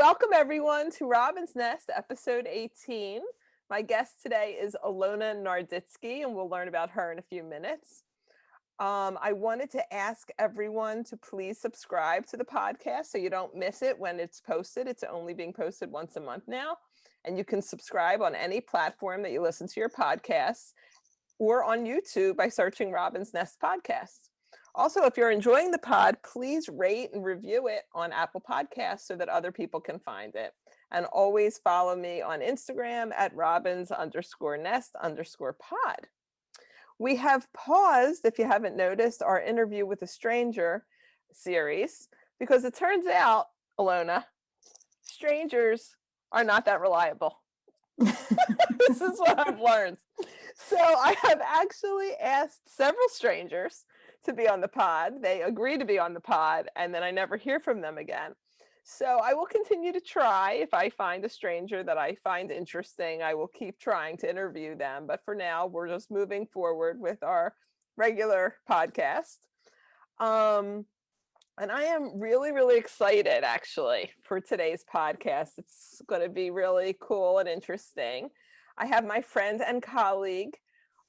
Welcome everyone to Robin's Nest, episode 18. My guest today is Ilona Naroditskiy, and we'll learn about her in a few minutes. I wanted to ask everyone to please subscribe to the podcast so you don't miss it when it's posted. It's only being posted once a month now, and you can subscribe on any platform that you listen to your podcasts or on YouTube by searching Robin's Nest Podcast. Also, if you're enjoying the pod, please rate and review it on Apple Podcasts so that other people can find it. And always follow me on Instagram at Robins_Nest_pod. We have paused, if you haven't noticed, our interview with a stranger series, because it turns out, Ilona, strangers are not that reliable. This is what I've learned. So I have actually asked several strangers to be on the pod. They agree to be on the pod, and then I never hear from them again. So I will continue to try. If I find a stranger that I find interesting, I will keep trying to interview them. But for now, we're just moving forward with our regular podcast. And I am really, really excited, actually, for today's podcast. It's going to be really cool and interesting. I have my friend and colleague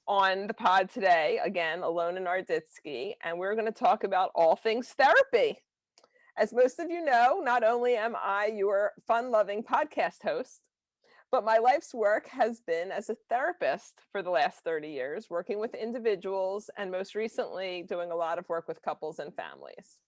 on the pod today, again, Ilona Naroditskiy, and we're going to talk about all things therapy. As most of you know, not only am I your fun-loving podcast host, but my life's work has been as a therapist for the last 30 years, working with individuals and most recently doing a lot of work with couples and families.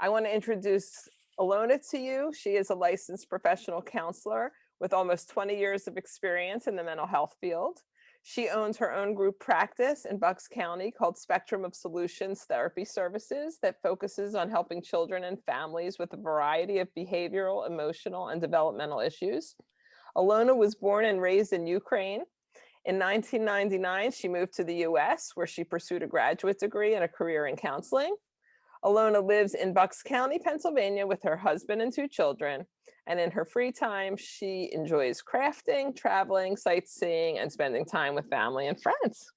I want to introduce Ilona to you. She is a licensed professional counselor with almost 20 years of experience in the mental health field. She owns her own group practice in Bucks County called Spectrum of Solutions Therapy Services that focuses on helping children and families with a variety of behavioral, emotional, and developmental issues. Ilona was born and raised in Ukraine. In 1999, she moved to the US, where she pursued a graduate degree and a career in counseling. Ilona lives in Bucks County, Pennsylvania with her husband and 2 children. And in her free time, she enjoys crafting, traveling, sightseeing, and spending time with family and friends.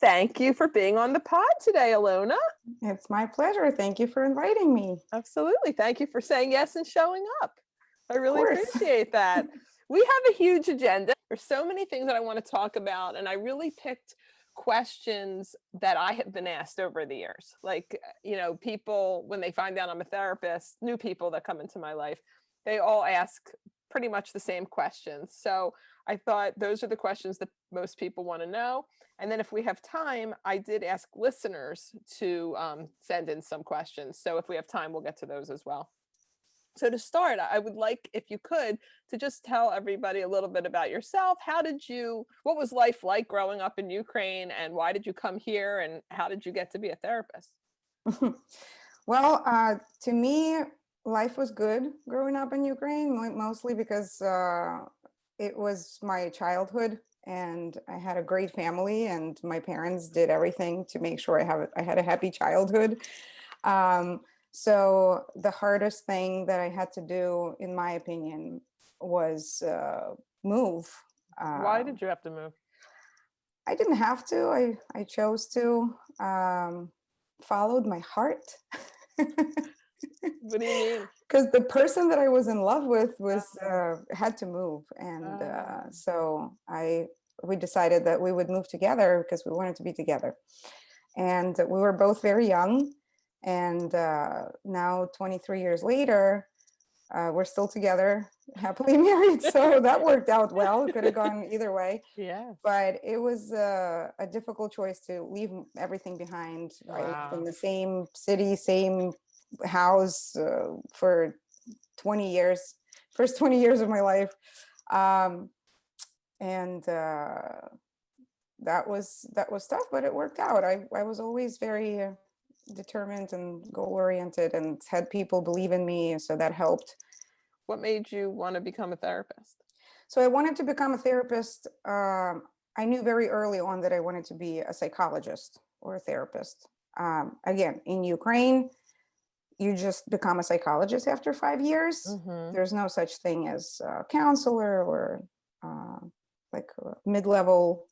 Thank you for being on the pod today, Ilona. It's my pleasure. Thank you for inviting me. Absolutely. Thank you for saying yes and showing up. I really appreciate that. We have a huge agenda. There's so many things that I want to talk about, and I really picked questions that I have been asked over the years. Like, people, when they find out I'm a therapist, new people that come into my life, they all ask pretty much the same questions. So I thought those are the questions that most people want to know. And then if we have time, I did ask listeners to send in some questions. So if we have time, we'll get to those as well. So to start, I would like, if you could, to just tell everybody a little bit about yourself. What was life like growing up in Ukraine, and why did you come here, and how did you get to be a therapist? Well, to me, life was good growing up in Ukraine, mostly because it was my childhood, and I had a great family, and my parents did everything to make sure I had a happy childhood. So the hardest thing that I had to do, in my opinion, was move. Why did you have to move? I didn't have to. I chose to. Followed my heart. What do you mean? Because the person that I was in love with had to move, and so we decided that we would move together because we wanted to be together, and we were both very young. And now 23 years later, we're still together, happily married. So that worked out well. It could have gone either way. Yeah. But it was a difficult choice to leave everything behind. Wow. I lived in the same city, same house for 20 years, first 20 years of my life. And that was tough, but it worked out. I was always very determined and goal-oriented and had people believe in me, so that helped. What made you want to become a therapist? So I wanted to become a therapist. I knew very early on that I wanted to be a psychologist or a therapist. Again, in Ukraine, you just become a psychologist after 5 years. Mm-hmm. There's no such thing as a counselor or like a mid-level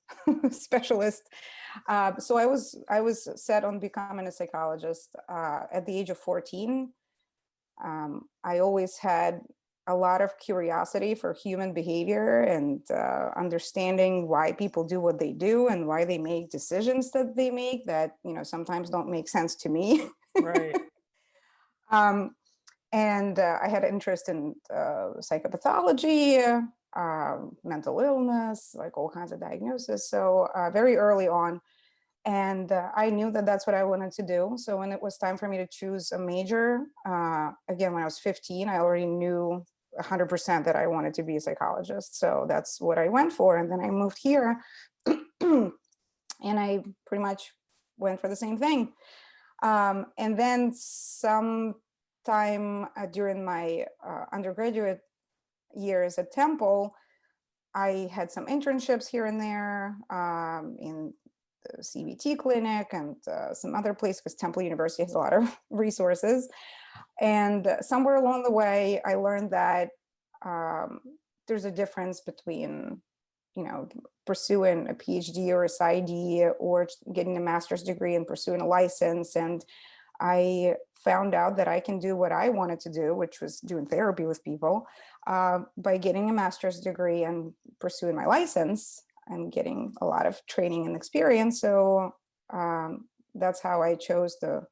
specialist. So I was set on becoming a psychologist at the age of 14. I always had a lot of curiosity for human behavior and understanding why people do what they do and why they make decisions that they make that, sometimes don't make sense to me. Right. um, and I had an interest in psychopathology, mental illness, like all kinds of diagnoses. So very early on, and I knew that that's what I wanted to do. So when it was time for me to choose a major, again, when I was 15, I already knew 100% that I wanted to be a psychologist. So that's what I went for. And then I moved here and I pretty much went for the same thing. And then sometime during my undergraduate years at Temple, I had some internships here and there in the CBT clinic and some other place, because Temple University has a lot of resources. And somewhere along the way, I learned that there's a difference between, pursuing a PhD or a PsyD or getting a master's degree and pursuing a license. And I found out that I can do what I wanted to do, which was doing therapy with people, by getting a master's degree and pursuing my license and getting a lot of training and experience. So that's how I chose the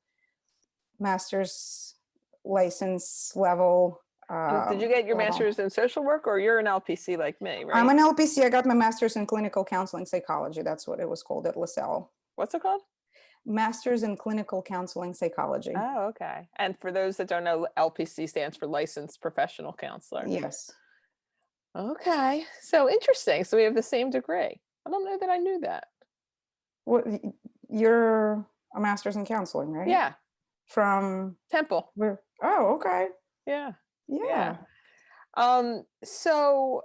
master's license level. And did you get your level. master's in social work, or you're an LPC like me, right? I'm an LPC. I got my master's in clinical counseling psychology. That's what it was called at LaSalle. What's it called? Master's in clinical counseling psychology. Oh, okay. And for those that don't know, LPC stands for licensed professional counselor. Yes. Okay. So interesting. So we have the same degree. I don't know that I knew that. What, you're a master's in counseling, right? Yeah. From Temple. where? Oh, okay. Yeah. Yeah. So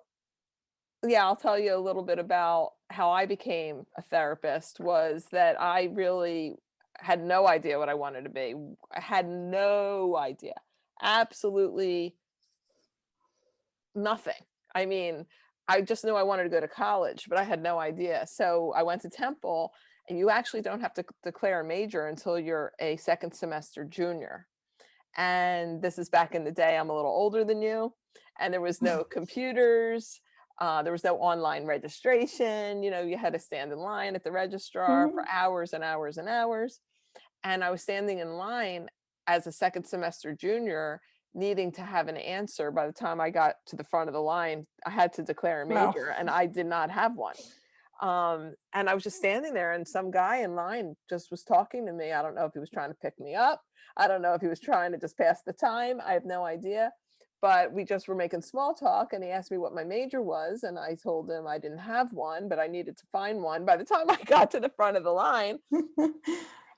yeah, I'll tell you a little bit about how I became a therapist. Was that I really had no idea what I wanted to be. I had no idea. Absolutely nothing. I mean, I just knew I wanted to go to college, but I had no idea. So I went to Temple, and you actually don't have to declare a major until you're a second semester junior. And this is back in the day. I'm a little older than you, and there was no computers. There was no online registration. You had to stand in line at the registrar for hours and hours and hours. And I was standing in line as a second semester junior, needing to have an answer. By the time I got to the front of the line, I had to declare a Wow. major, and I did not have one. And I was just standing there, and some guy in line just was talking to me. I don't know if he was trying to pick me up. I don't know if he was trying to just pass the time. I have no idea. But we just were making small talk, and he asked me what my major was, and I told him I didn't have one, but I needed to find one by the time I got to the front of the line.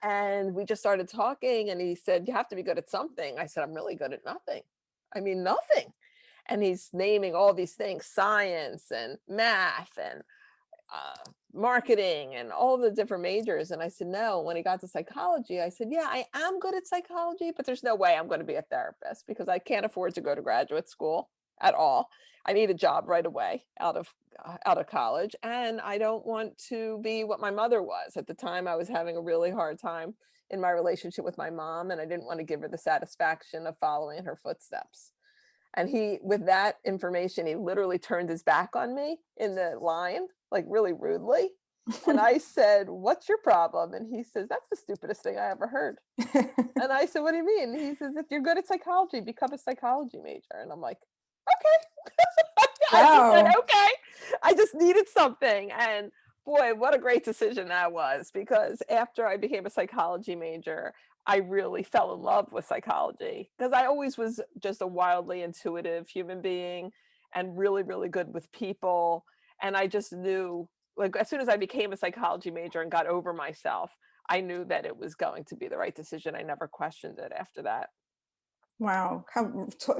And we just started talking, and he said, "You have to be good at something." I said, "I'm really good at nothing. I mean, nothing." And he's naming all these things: science and math and marketing and all the different majors. And I said, no. When he got to psychology, I said, yeah, I am good at psychology, but there's no way I'm going to be a therapist, because I can't afford to go to graduate school at all. I need a job right away out of college, and I don't want to be what my mother was. At the time, I was having a really hard time in my relationship with my mom, and I didn't want to give her the satisfaction of following in her footsteps. And he, with that information, he literally turned his back on me in the line, like really rudely. And I said, "What's your problem?" And he says, "That's the stupidest thing I ever heard." And I said, "What do you mean?" He says, "If you're good at psychology, become a psychology major." And I'm like, okay. I just said, Wow. okay. I just needed something. And boy, what a great decision that was, because after I became a psychology major, I really fell in love with psychology, because I always was just a wildly intuitive human being and really, really good with people. And I just knew, like, as soon as I became a psychology major and got over myself, I knew that it was going to be the right decision. I never questioned it after that. Wow.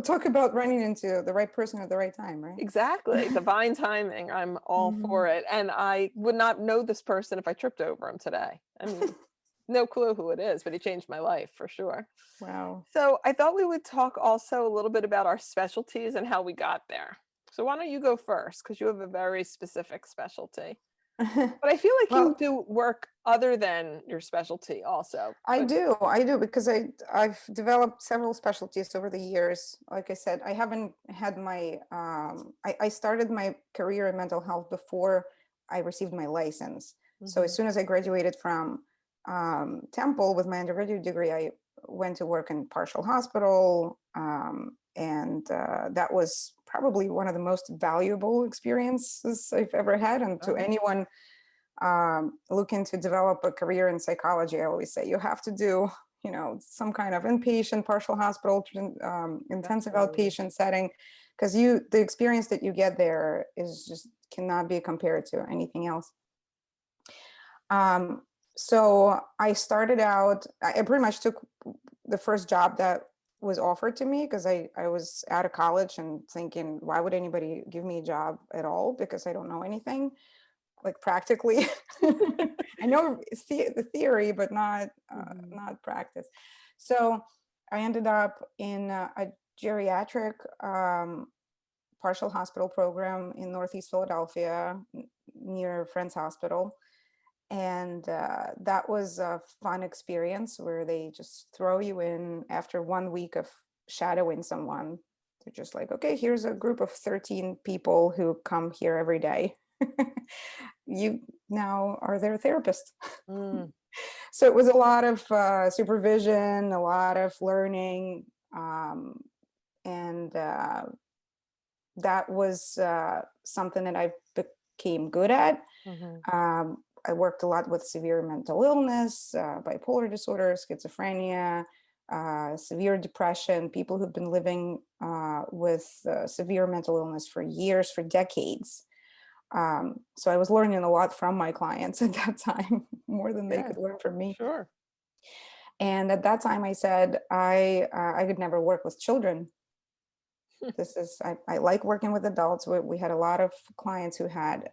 Talk about running into the right person at the right time, right? Exactly. Divine timing. I'm all for it. And I would not know this person if I tripped over him today. I mean, no clue who it is, but he changed my life for sure. Wow. So I thought we would talk also a little bit about our specialties and how we got there. So why don't you go first? Because you have a very specific specialty. But I feel like you Well, do work other than your specialty also. I But do, because I've developed several specialties over the years. Like I said, I haven't had my I started my career in mental health before I received my license. So as mhm. soon as I graduated from Temple with my undergraduate degree, I went to work in partial hospital, and that was probably one of the most valuable experiences I've ever had. And to Oh, anyone looking to develop a career in psychology, I always say you have to do, some kind of inpatient, partial hospital, intensive definitely. outpatient setting, because the experience that you get there is just cannot be compared to anything else. Um, so I started out, I pretty much took the first job that was offered to me because I was out of college and thinking, why would anybody give me a job at all? Because I don't know anything like practically. I know the theory, but Mhm. not practice. So I ended up in a geriatric partial hospital program in Northeast Philadelphia near Friends Hospital. And that was a fun experience where they just throw you in after 1 week of shadowing someone. They're just like, okay, here's a group of 13 people who come here every day. You now are their therapist. Mm, So it was a lot of supervision, a lot of learning, and that was something that I became good at. mhm. I worked a lot with severe mental illness, bipolar disorder, schizophrenia, severe depression, people who've been living with severe mental illness for years, for decades. So I was learning a lot from my clients at that time, more than they Yeah, could learn from me. sure. And at that time, I said I could never work with children. I like working with adults. We had a lot of clients who had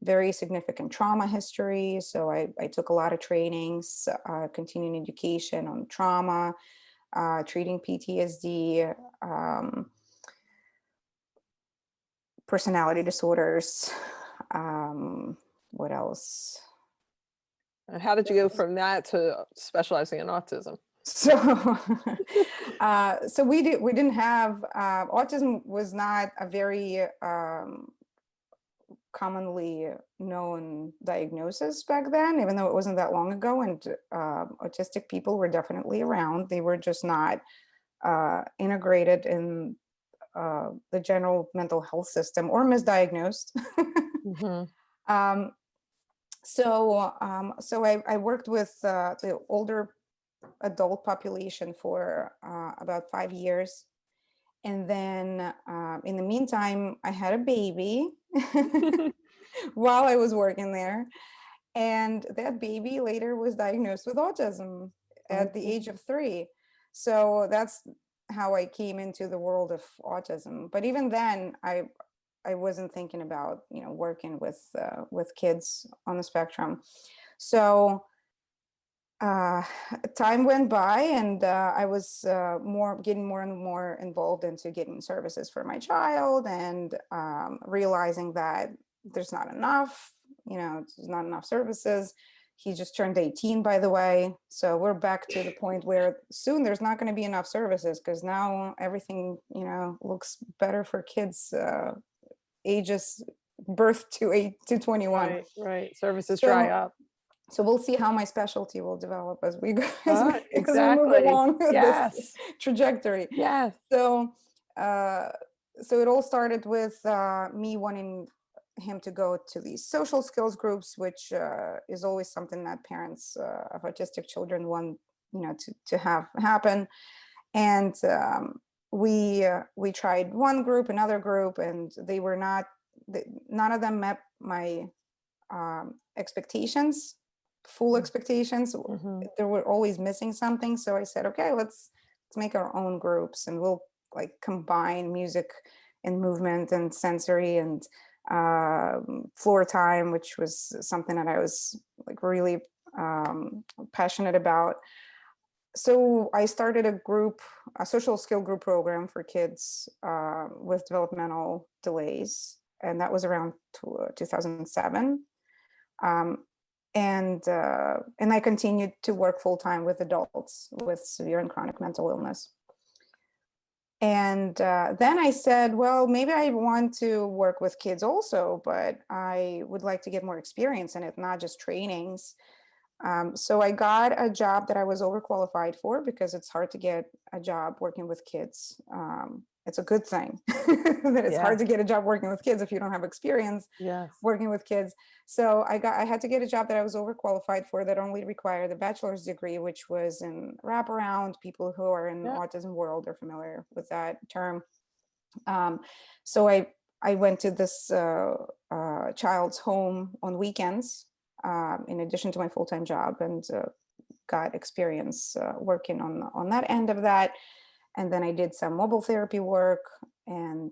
very significant trauma history. So I took a lot of trainings, continuing education on trauma, treating PTSD, personality disorders. What else? And how did you go from that to specializing in autism? So, so we didn't have autism was not a very commonly known diagnosis back then, even though it wasn't that long ago. And autistic people were definitely around. They were just not integrated in the general mental health system or misdiagnosed. Mhm. um, so I worked with the older adult population for about 5 years. And then in the meantime, I had a baby while I was working there. And that baby later was diagnosed with autism at the Mhm. age of 3. So that's how I came into the world of autism. But even then, I wasn't thinking about working with kids on the spectrum. So uh, time went by, and I was getting more and more involved into getting services for my child, and realizing that there's not enough, there's not enough services. He just turned 18, by the way. So we're back to the point where soon there's not going to be enough services, because now everything, looks better for kids ages birth to 21. Right, right. Services dry So up. we'll see how my specialty will develop as we go, as we move Exactly. along with this Yes. trajectory. Yes. So uh, so it all started with me wanting him to go to these social skills groups, which is always something that parents of autistic children want to have happen. And we tried one group, another group, and they were not none of them met my expectations, full expectations. Mhm. There were always missing something. So I said, okay, let's make our own groups, and we'll like combine music and movement and sensory and floor time, which was something that I was like really passionate about. So I started a social skill group program for kids with developmental delays. and that was around 2007. Um, and I continued to work full time with adults with severe and chronic mental illness. And then I said, well, maybe I want to work with kids also, but I would like to get more experience in it, not just trainings. So I got a job that I was overqualified for because it's hard to get a job working with kids. It's a good thing that it's Yeah. hard to get a job working with kids if you don't have experience Yes. working with kids. So I had to get a job that I was overqualified for that only required a bachelor's degree, which was in wraparound. People who are in Yeah. autism world are familiar with that term. So I went to this child's home on weekends, in addition to my full-time job, and got experience working on that end of that. And then I did some mobile therapy work, and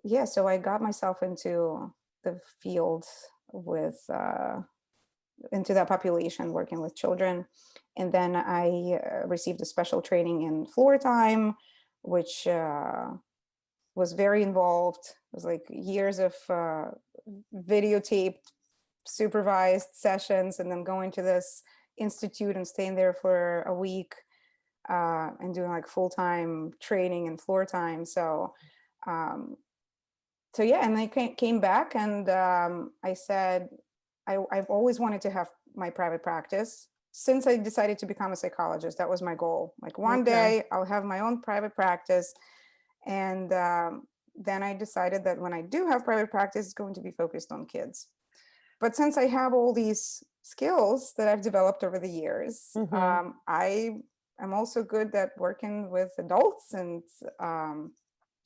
yeah, so I got myself into the field with into that population, working with children. And then I received a special training in floor time, which was very involved. It was like years of videotaped, supervised sessions, and then going to this institute and staying there for a week, and doing like full-time training and floor time. Um, so yeah, and I came back, and I said, I've always wanted to have my private practice. Since I decided to become a psychologist, that was my goal. Like one Okay. day I'll have my own private practice. And then I decided that when I do have private practice, it's going to be focused on kids. But since I have all these skills that I've developed over the years, I am also good at working with adults and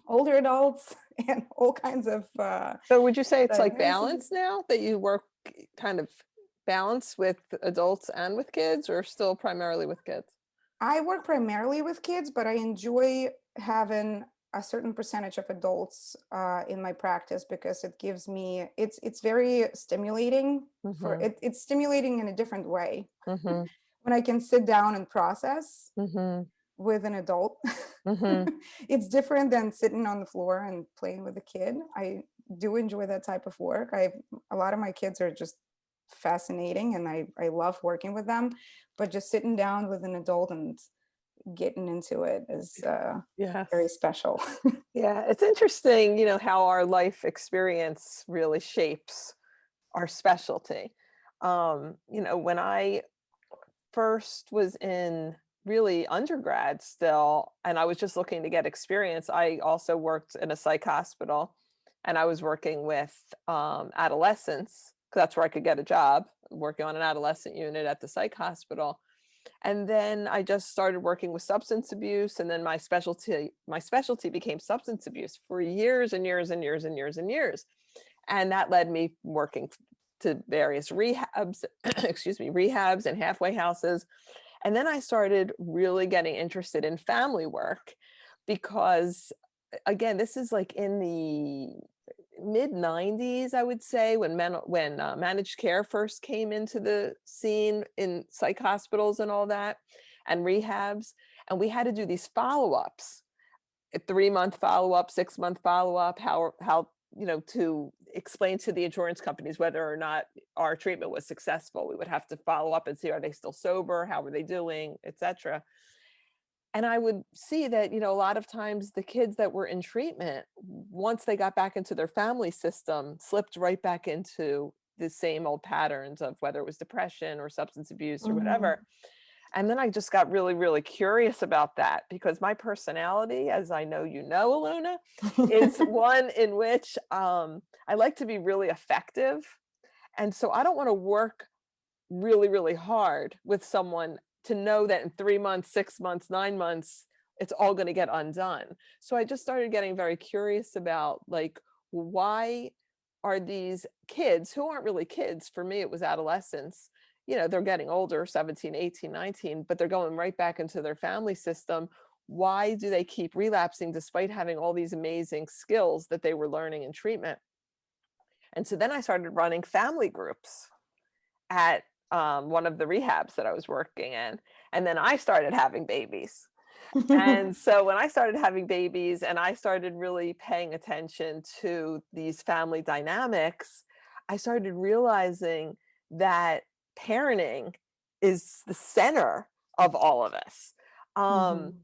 older adults and all kinds of So would you say it's like diagnoses. balance now that you work kind of balance with adults and with kids, or still primarily with kids? I work primarily with kids, but I enjoy having a certain percentage of adults in my practice because it gives me it's very stimulating for Mm-hmm. it. It's stimulating in a different way Mm-hmm. when I can sit down and process Mm-hmm. with an adult. Mm-hmm. It's different than sitting on the floor and playing with a kid. I do enjoy that type of work. A lot of my kids are just fascinating, and I love working with them, but just sitting down with an adult and getting into it is very Yes. special. Yeah, it's interesting, how our life experience really shapes our specialty. When I first was in really undergrad still, and I was just looking to get experience, I also worked in a psych hospital, and I was working with adolescents, 'cause that's where I could get a job, working on an adolescent unit at the psych hospital. And then I just started working with substance abuse, and then my specialty became substance abuse for years and years and years and years and years. And that led me working to various rehabs, excuse me, rehabs and halfway houses. And then I started really getting interested in family work because, again, this is like in the mid 90s, I would say, when managed care first came into the scene in psych hospitals and all that, and rehabs. And we had to do these follow-ups, a 3-month follow-up, 6-month follow-up, how to explain to the insurance companies whether or not our treatment was successful. We would have to follow up and see, are they still sober? How are they doing, etc. And I would see that, a lot of times the kids that were in treatment, once they got back into their family system, slipped right back into the same old patterns of whether it was depression or substance abuse or Mhm. whatever. And then I just got really, really curious about that because my personality, as I know Ilona, is one in which I like to be really effective. And so I don't want to work really, really hard with someone to know that in 3 months, 6 months, 9 months, it's all going to get undone. So I just started getting very curious about, like, why are these kids who aren't really kids? For me, it was adolescents. They're getting older, 17, 18, 19, but they're going right back into their family system. Why do they keep relapsing despite having all these amazing skills that they were learning in treatment? And so then I started running family groups at one of the rehabs that I was working in. And then I started having babies. And so when I started having babies and I started really paying attention to these family dynamics, I started realizing that parenting is the center of all of us. Um, Mhm.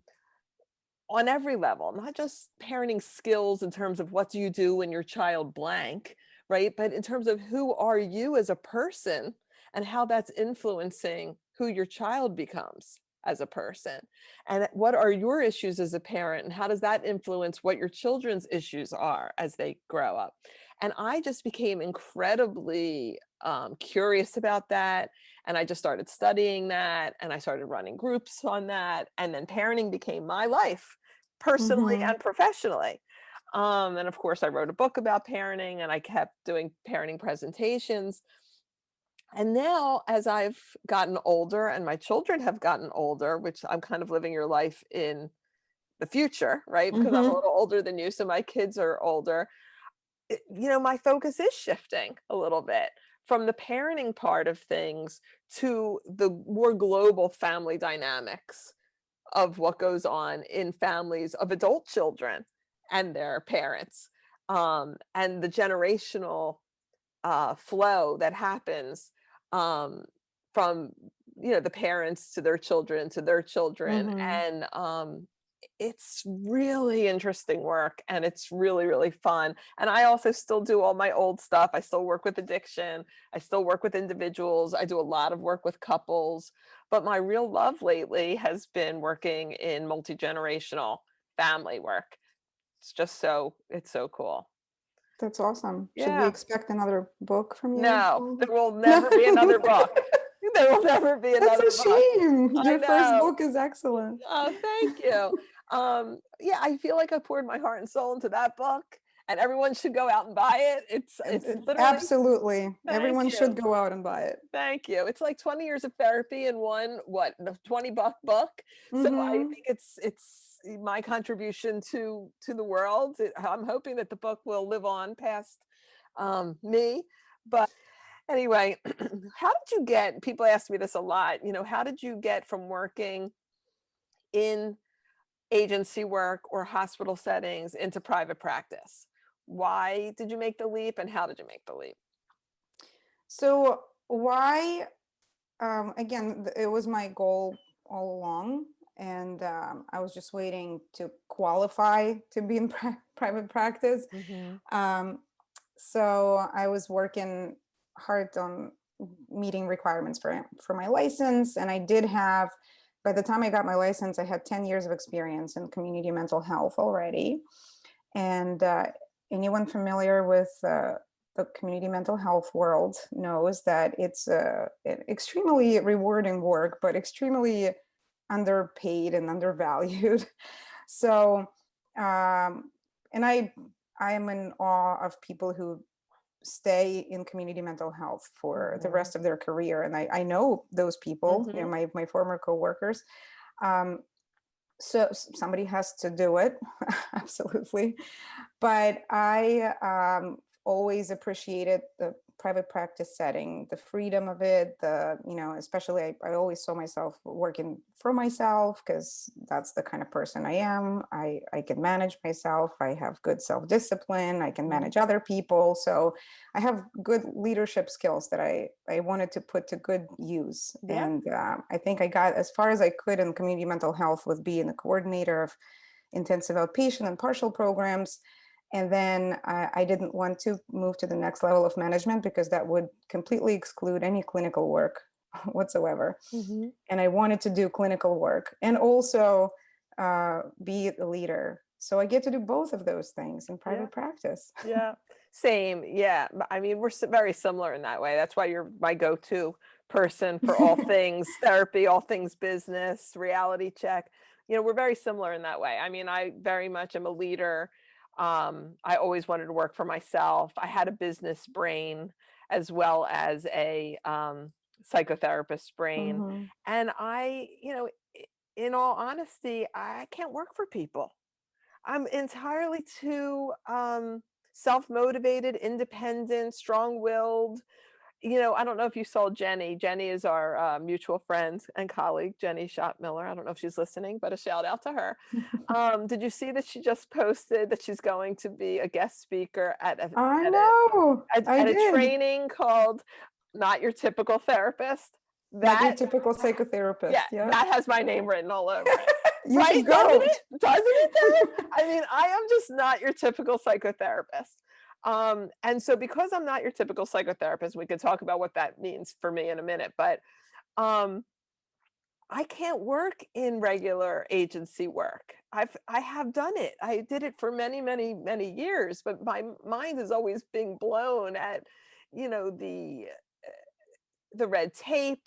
on every level, not just parenting skills in terms of what do you do when your child blank, right? But in terms of who are you as a person and how that's influencing who your child becomes as a person. And what are your issues as a parent and how does that influence what your children's issues are as they grow up? And I just became incredibly curious about that. And I just started studying that and I started running groups on that. And then parenting became my life personally Mhm. and professionally. And of course, I wrote a book about parenting and I kept doing parenting presentations. And now, as I've gotten older and my children have gotten older, which I'm kind of living your life in the future, right? Because I'm a Mhm. little older than you, so my kids are older. My focus is shifting a little bit from the parenting part of things to the more global family dynamics of what goes on in families of adult children and their parents, and the generational flow that happens um, from the parents to their children to their children, Mhm. and it's really interesting work and it's really really fun. And I also still do all my old stuff. I still work with addiction. I still work with individuals. I do a lot of work with couples, but my real love lately has been working in multi-generational family work. It's so cool. That's awesome. Should we Yeah. expect another book from you? No, Soon? there will No. never be another book. There will never be That's another a book. shame. I Your first know. book is excellent. Oh, thank you. Yeah, I feel like I poured my heart and soul into that book, and everyone should go out and buy it. It's literally Absolutely. thank Everyone should you. go out and buy it. Thank you. It's like 20 years of therapy in one, what, the 20-buck book. So I Mhm. think it's my contribution to the world. I'm hoping that the book will live on past me. But anyway, how did you get, people ask me this a lot, how did you get from working in agency work or hospital settings into private practice? Why did you make the leap and how did you make the leap? So why again, it was my goal all along, and I was just waiting to qualify to be in private practice. Mhm. Um, so I was working hard on meeting requirements for my license, and I did have. By the time I got my license, I had 10 years of experience in community mental health already. And anyone familiar with the community mental health world knows that it's extremely rewarding work, but extremely underpaid and undervalued. So, and I am in awe of people who stay in community mental health for the Mhm. rest of their career. And I know those people, Mhm. my former coworkers. Um, so somebody has to do it, absolutely. But I always appreciated the private practice setting, the freedom of it, especially I always saw myself working for myself because that's the kind of person I am. I can manage myself. I have good self-discipline. I can Mhm. manage other people. So I have good leadership skills that I wanted to put to good use. Yeah. And I think I got as far as I could in community mental health with being the coordinator of intensive outpatient and partial programs. And then I didn't want to move to the next level of management because that would completely exclude any clinical work whatsoever. Mhm. And I wanted to do clinical work and also be a leader. So I get to do both of those things in Yeah. private practice. Yeah. Same. Yeah. I mean, we're very similar in that way. That's why you're my go-to person for all things therapy, all things business, reality check. We're very similar in that way. I mean, I very much am a leader. I always wanted to work for myself. I had a business brain as well as a psychotherapist brain. Hmm. And in all honesty, I can't work for people. I'm entirely too self-motivated, independent, strong-willed. I don't know if you saw Jenny. Jenny is our mutual friend and colleague, Jenny Schott Miller. I don't know if she's listening, but a shout out to her. Did you see that she just posted that she's going to be a guest speaker I know. I at a did. training called Not Your Typical Therapist? Not your That typical Yeah, psychotherapist. Yeah. that has my name written all over it. You Right? should Doesn't go. it? Doesn't it though? I mean, I am just not your typical psychotherapist. And so because I'm not your typical psychotherapist, we could talk about what that means for me in a minute, but um, I can't work in regular agency work. I have done it. I did it for many, many, many years, but my mind is always being blown at, you know, the red tape,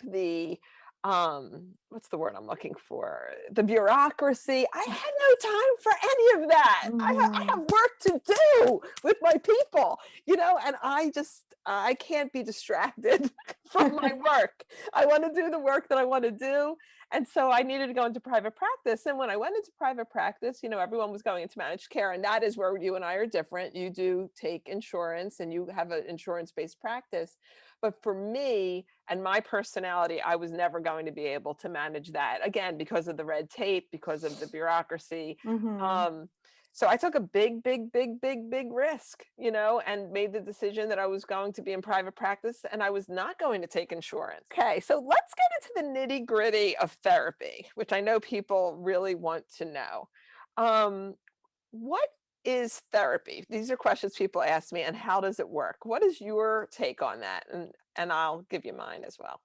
what's the word I'm looking for? The bureaucracy. I had no time for any of that. I have Mhm. work to do with my people, and I can't be distracted from my work. I want to do the work that I want to do. And so I needed to go into private practice. And when I went into private practice, everyone was going into managed care. And that is where you and I are different. You do take insurance and you have an insurance-based practice. But for me and my personality, I was never going to be able to manage that again because of the red tape, because of the bureaucracy. Mhm. Um, so I took a big, big, big, big, big risk, and made the decision that I was going to be in private practice and I was not going to take insurance. Okay, so let's get into the nitty gritty of therapy, which I know people really want to know. Um, what is therapy? These are questions people ask me, and how does it work? What is your take on that? And I'll give you mine as well.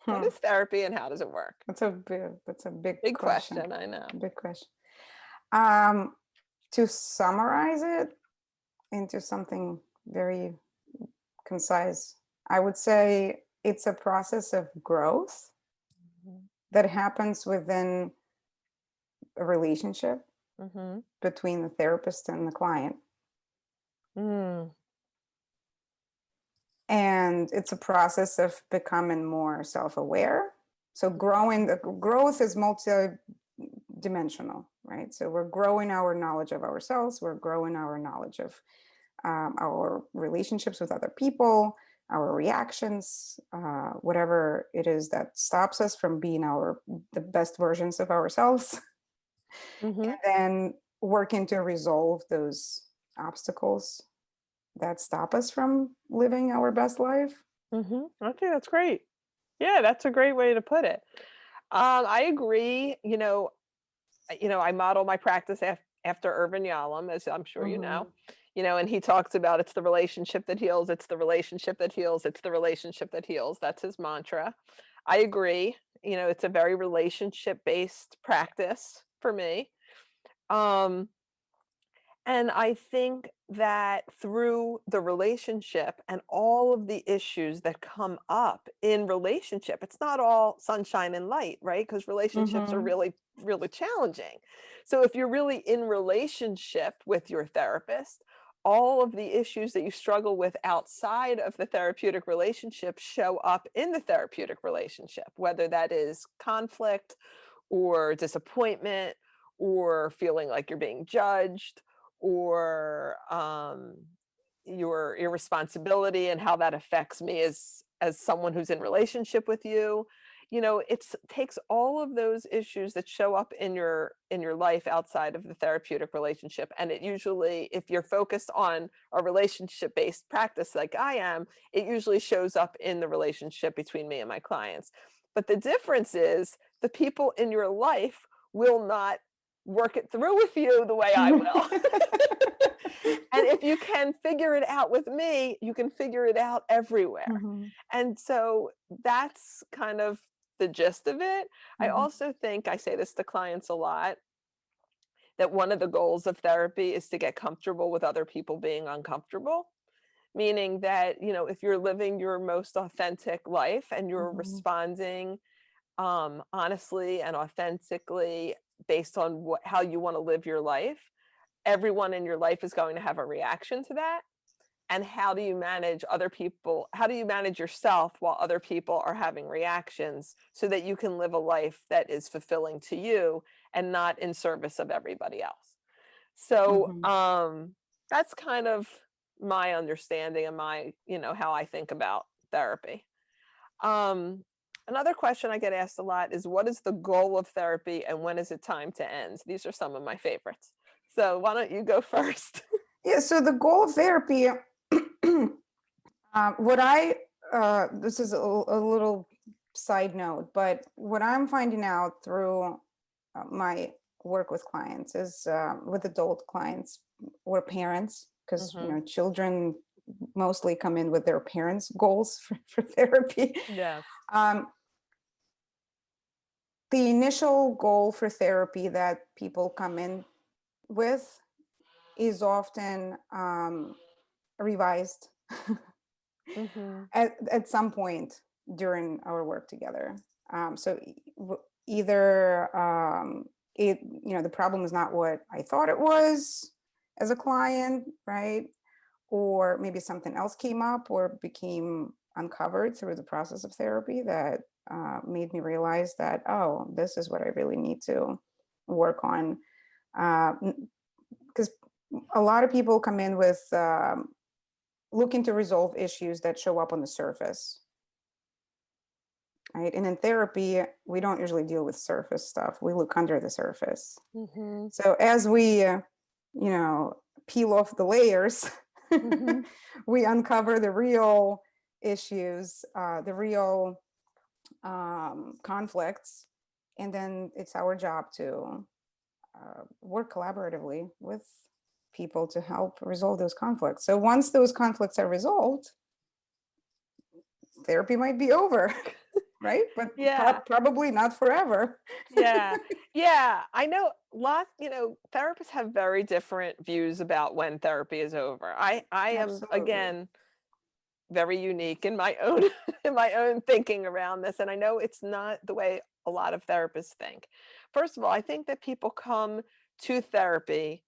What Hmm. is therapy and how does it work? That's a big Big question. question, I know. Big question. Um, to summarize it into something very concise, I would say it's a process of growth Mhm. that happens within a relationship Mhm. between the therapist and the client. Mm. And it's a process of becoming more self-aware. So the growth is multi-dimensional, right? So we're growing our knowledge of ourselves, we're growing our knowledge of our relationships with other people, our reactions, whatever it is that stops us from being the best versions of ourselves, Mhm. and then working to resolve those obstacles that stop us from living our best life. Mhm. I think that's great. Yeah, that's a great way to put it. I agree. I model my practice after Irvin Yalom, as I'm sure you know. Mhm. And he talks about it's the relationship that heals, it's the relationship that heals, it's the relationship that heals. That's his mantra. I agree. It's a very relationship-based practice for me. Um, and I think that through the relationship and all of the issues that come up in relationship, it's not all sunshine and light, right? Because relationships are Mhm. really, really challenging. So if you're really in relationship with your therapist, all of the issues that you struggle with outside of the therapeutic relationship show up in the therapeutic relationship, whether that is conflict or disappointment or feeling like you're being judged or your irresponsibility and how that affects me as someone who's in relationship with you. It takes all of those issues that show up in your life outside of the therapeutic relationship, and it usually, if you're focused on a relationship based practice like I am, it usually shows up in the relationship between me and my clients. But the difference is the people in your life will not work it through with you the way I will. And if you can figure it out with me, you can figure it out everywhere. Mhm. And so that's kind of the gist of it. I Mhm. also think I say this to clients a lot that one of the goals of therapy is to get comfortable with other people being uncomfortable. Meaning that, if you're living your most authentic life and you're Mhm. responding honestly and authentically based on how you want to live your life, everyone in your life is going to have a reaction to that. And how do you manage other people? How do you manage yourself while other people are having reactions so that you can live a life that is fulfilling to you and not in service of everybody else? So Mhm. that's kind of my understanding and my, how I think about therapy. Another question I get asked a lot is, what is the goal of therapy and when is it time to end? These are some of my favorites. So why don't you go first? Yeah, so the goal of therapy, what I, this is a little side note, but what I'm finding out through my work with clients is with adult clients or parents, because, Hmm. children mostly come in with their parents' goals for therapy. Yes. Um, the initial goal for therapy that people come in with is often revised Hmm. at some point during our work together. So either the problem is not what I thought it was as a client, right? Or maybe something else came up or became uncovered through the process of therapy that made me realize that, oh, this is what I really need to work on. Because a lot of people come in with looking to resolve issues that show up on the surface, right? And in therapy, we don't usually deal with surface stuff. We look under the surface. Hmm. So as we, peel off the layers, Hmm. we uncover the real issues, the real conflicts, and then it's our job to work collaboratively with people to help resolve those conflicts. So once those conflicts are resolved, therapy might be over, right? But Yeah. probably not forever. Yeah. Yeah. I know therapists have very different views about when therapy is over. I am, Absolutely. again, very unique in my own in my own thinking around this, and I know it's not the way a lot of therapists think. First of all, I think that people come to therapy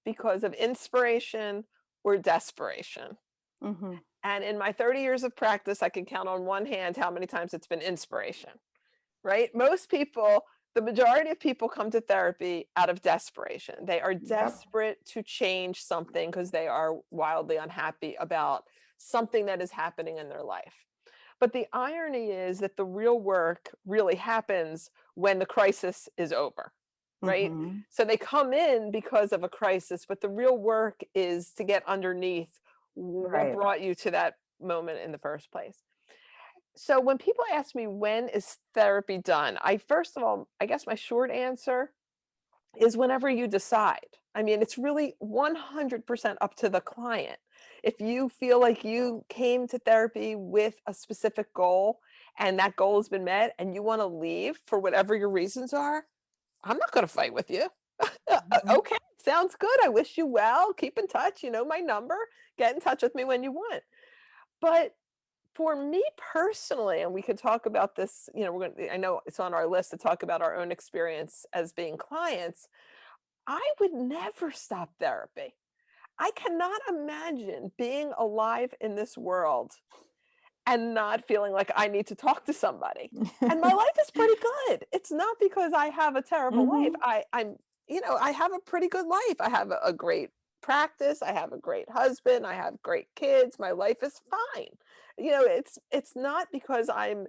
because of inspiration or desperation. Hmm. And in my 30 years of practice, I can count on one hand how many times it's been inspiration, right? Most people, the majority of people come to therapy out of desperation. They are Yep. desperate to change something because they are wildly unhappy about something that is happening in their life. But the irony is that the real work really happens when the crisis is over, right? Hmm. So they come in because of a crisis, but the real work is to get underneath what Right. brought you to that moment in the first place. So when people ask me, when is therapy done? First of all, I guess my short answer is whenever you decide. I mean, it's really 100% up to the client. If you feel like you came to therapy with a specific goal and that goal has been met and you want to leave for whatever your reasons are, I'm not going to fight with you. Mhm. Okay, sounds good. I wish you well. Keep in touch. You know my number. Get in touch with me when you want. But for me personally, and we could talk about this, I know it's on our list to talk about our own experience as being clients. I would never stop therapy. I cannot imagine being alive in this world and not feeling like I need to talk to somebody. And my life is pretty good. It's not because I have a terrible life. Mhm. I have a pretty good life. I have a great practice. I have a great husband. I have great kids. My life is fine. It's not because I'm,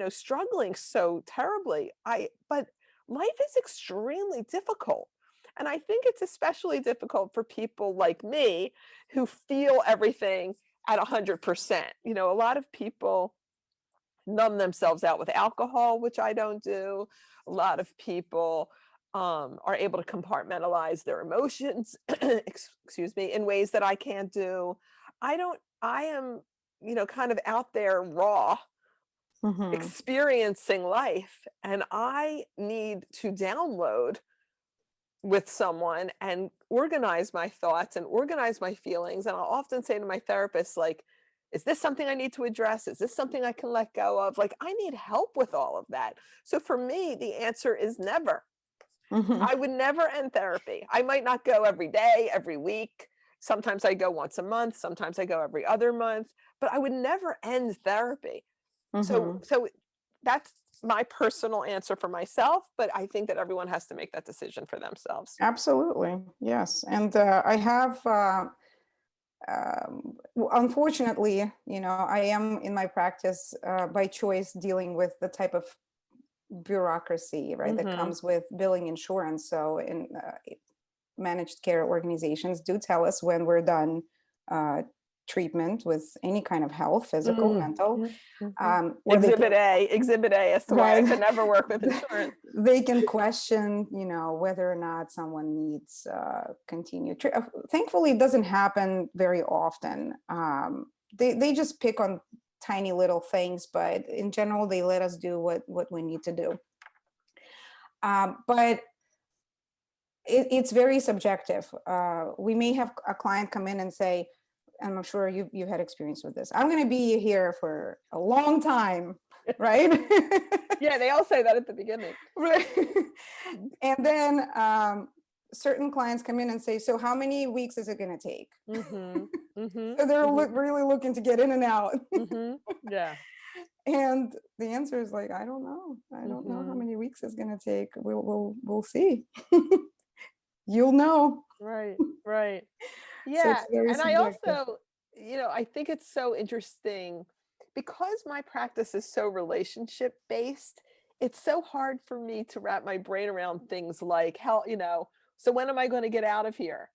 struggling so terribly. But life is extremely difficult. And I think it's especially difficult for people like me who feel everything at 100%. A lot of people numb themselves out with alcohol, which I don't do. A lot of people are able to compartmentalize their emotions, excuse me, in ways that I can't do. I am, kind of out there raw, Mhm. experiencing life, and I need to download with someone and organize my thoughts and organize my feelings. And I'll often say to my therapist, like, is this something I need to address? Is this something I can let go of? Like, I need help with all of that. So for me, the answer is never. Mhm. I would never end therapy. I might not go every day, every week. Sometimes I go once a month, sometimes I go every other month, but I would never end therapy. So Mhm. so that's my personal answer for myself, but I think that everyone has to make that decision for themselves. Absolutely. Yes. And I have unfortunately, I am in my practice by choice dealing with the type of bureaucracy, right, that Mm-hmm. comes with billing insurance. So in managed care organizations do tell us when we're done treatment with any kind of health, physical, mental, Mm-hmm. or they can, Exhibit A as to why I right, could never work with insurance. they can question, whether or not someone needs continued thankfully, it doesn't happen very often. They just pick on tiny little things, but in general, they let us do what we need to do. But it's very subjective. We may have a client come in and say, and I'm sure you've had experience with this, I'm going to be here for a long time, right? Yeah, they all say that at the beginning. Right. And then certain clients come in and say, so how many weeks is it going to take? Mm-hmm. Mm-hmm. So they're Mm-hmm. really looking to get in and out. Mm-hmm. Yeah. And the answer is like, I don't know. I don't know how many weeks it's going to take. We'll see. You'll know. Right. Right. So Yeah. it's very And I subjective. also, I think it's so interesting because my practice is so relationship based. It's so hard for me to wrap my brain around things like how, so when am I going to get out of here?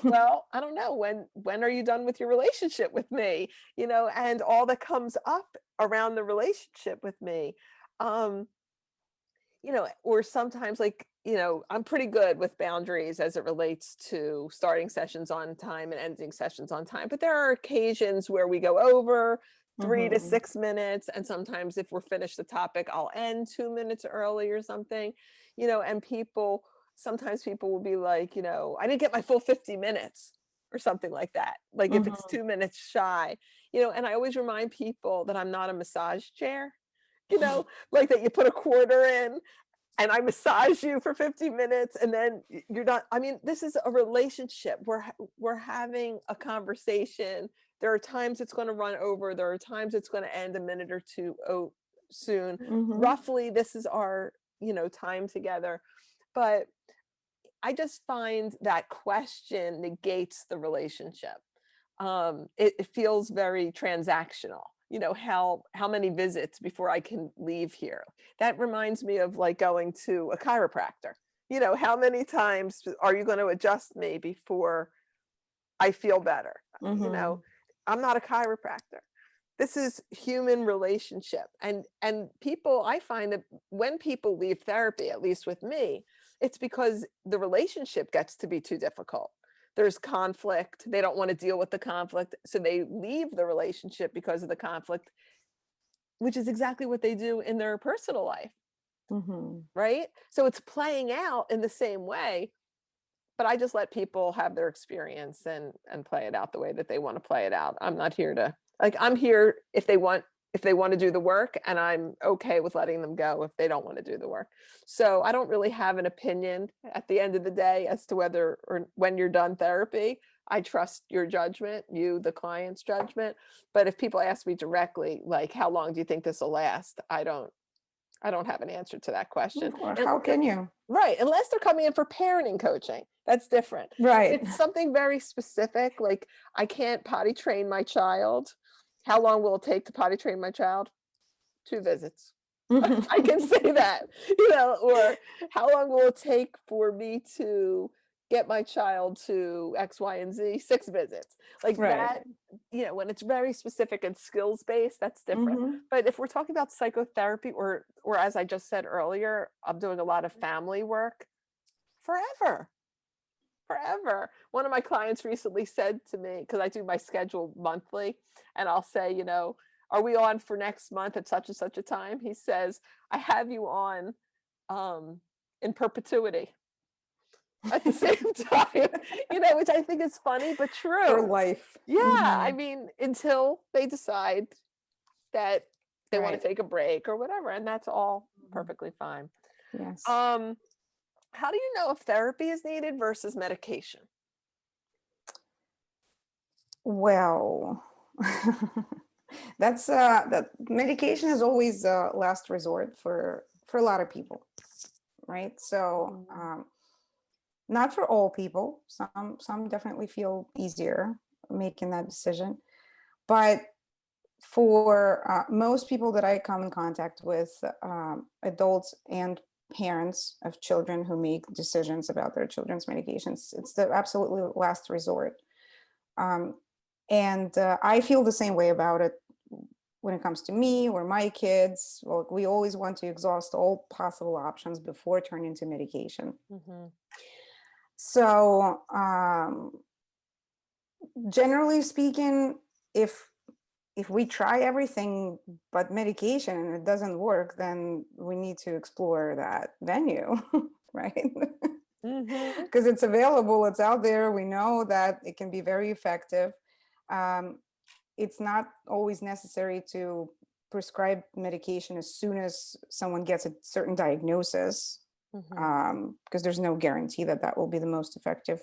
Well, I don't know. When are you done with your relationship with me? And all that comes up around the relationship with me. Um, or sometimes like, I'm pretty good with boundaries as it relates to starting sessions on time and ending sessions on time. But there are occasions where we go over 3 to 6 minutes. And sometimes if we're finished the topic, I'll end 2 minutes early or something, and sometimes people will be like, I didn't get my full 50 minutes or something like that. Like if it's Mhm. 2 minutes shy, and I always remind people that I'm not a massage chair, like that you put a quarter in and I massage you for 50 minutes and then you're not. I mean, this is a relationship. We're having a conversation. There are times it's going to run over. There are times it's going to end a minute or two soon. Mhm. Roughly, this is our, time together. But I just find that question negates the relationship. It feels very transactional. How many visits before I can leave here? That reminds me of like going to a chiropractor. How many times are you going to adjust me before I feel better? You know, Mhm. I'm not a chiropractor. This is human relationship. And people, I find that when people leave therapy, at least with me, it's because the relationship gets to be too difficult. There's conflict. They don't want to deal with the conflict. So they leave the relationship because of the conflict, which is exactly what they do in their personal life, Mhm. right? So it's playing out in the same way, but I just let people have their experience and play it out the way that they want to play it out. I'm not here to I'm here if they want to do the work, and I'm okay with letting them go if they don't want to do the work. So I don't really have an opinion at the end of the day as to whether or when you're done therapy. I trust your judgment, the client's judgment. But if people ask me directly, like, how long do you think this will last? I don't have an answer to that question. Of course. And, How can you? right, unless they're coming in for parenting coaching. That's different. If Right. it's something very specific, like I can't potty train my child. How long will it take to potty train my child? 2 visits. I can say that, or how long will it take for me to get my child to X, Y, and Z? 6 visits. Like Right. that, when it's very specific and skills based, that's different. Mhm. But if we're talking about psychotherapy or as I just said earlier, I'm doing a lot of family work forever. Forever. One of my clients recently said to me, because I do my schedule monthly, and I'll say, are we on for next month at such and such a time? He says, I have you on um, in perpetuity at the same time, which I think is funny, but For true. life. Yeah. I Mhm. mean, until they decide that they want Right. to take a break or whatever, and that's all Mhm. perfectly fine. Yes. Um, how do you know if therapy is needed versus medication? Well, that medication is always last resort for a lot of people, right? So Mhm. not for all people. Some definitely feel easier making that decision. But for most people that I come in contact with, adults and parents of children who make decisions about their children's medications, it's the absolutely last resort. Um, and I feel the same way about it when it comes to me or my kids. Well, we always want to exhaust all possible options before turning to medication. Mm-hmm. So, generally speaking, if we try everything but medication and it doesn't work, then we need to explore that venue, right? Mm-hmm. Because it's available, it's out there. We know that it can be very effective. It's not always necessary to prescribe medication as soon as someone gets a certain diagnosis, Mm-hmm. because there's no guarantee that that will be the most effective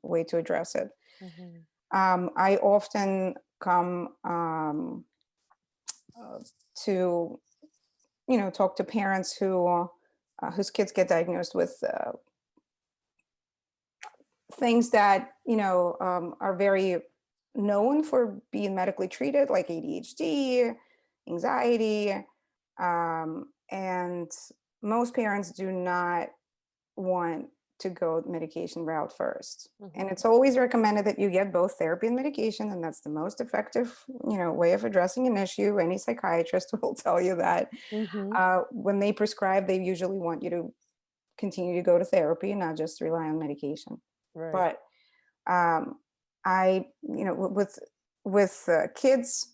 way to address it. Mm-hmm. I often come to, talk to parents whose kids get diagnosed with things that are very known for being medically treated, like ADHD, anxiety, and most parents do not want to go medication route first. Mm-hmm. And it's always recommended that you get both therapy and medication, and that's the most effective, way of addressing an issue. Any psychiatrist will tell you that. Mm-hmm. When they prescribe, they usually want you to continue to go to therapy and not just rely on medication. Right. But with kids,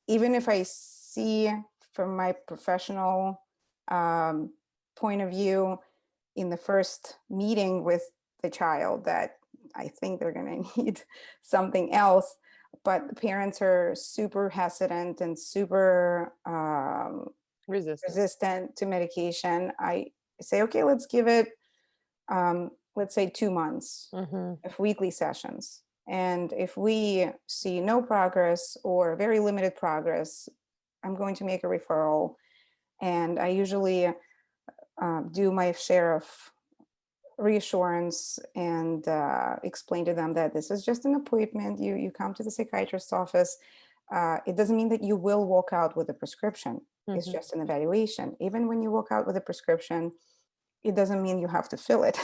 even if I see from my professional point of view in the first meeting with the child that I think they're going to need something else, but the parents are super hesitant and super resistant to medication, I say, okay, let's give it, let's say 2 months Mm-hmm. of weekly sessions. And if we see no progress or very limited progress, I'm going to make a referral. And I usually do my share of reassurance and explain to them that this is just an appointment. You come to the psychiatrist's office. It doesn't mean that you will walk out with a prescription. It's Mm-hmm. just an evaluation. Even when you walk out with a prescription, it doesn't mean you have to fill it.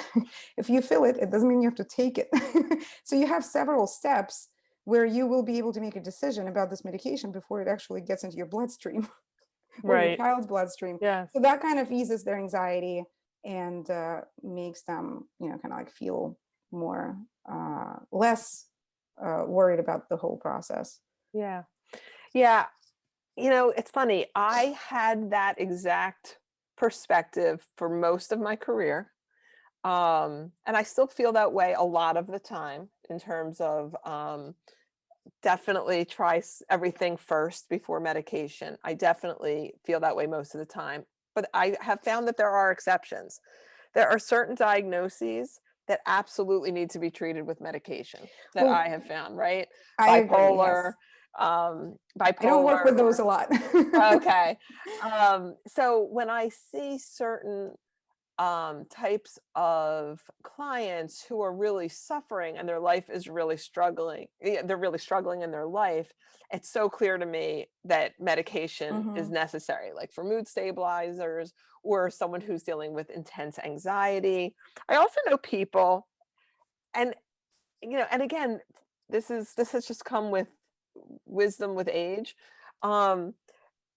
If you fill it, it doesn't mean you have to take it. So you have several steps where you will be able to make a decision about this medication before it actually gets into your bloodstream or your Right. child's bloodstream. Yes. So that kind of eases their anxiety and makes them, kind of like feel more, less worried about the whole process. Yeah. Yeah. It's funny. I had that exact perspective for most of my career. And I still feel that way a lot of the time in terms of definitely try everything first before medication. I definitely feel that way most of the time. But I have found that there are exceptions. There are certain diagnoses that absolutely need to be treated with medication that Well, I have found, right? I agree. Yes. Bipolar, I don't work with those a lot. okay. So when I see certain types of clients who are really suffering and their life is really struggling, they're really struggling in their life, it's so clear to me that medication is Mhm. necessary, like for mood stabilizers or someone who's dealing with intense anxiety. I also know people, and and again, this has just come with wisdom with age. Um,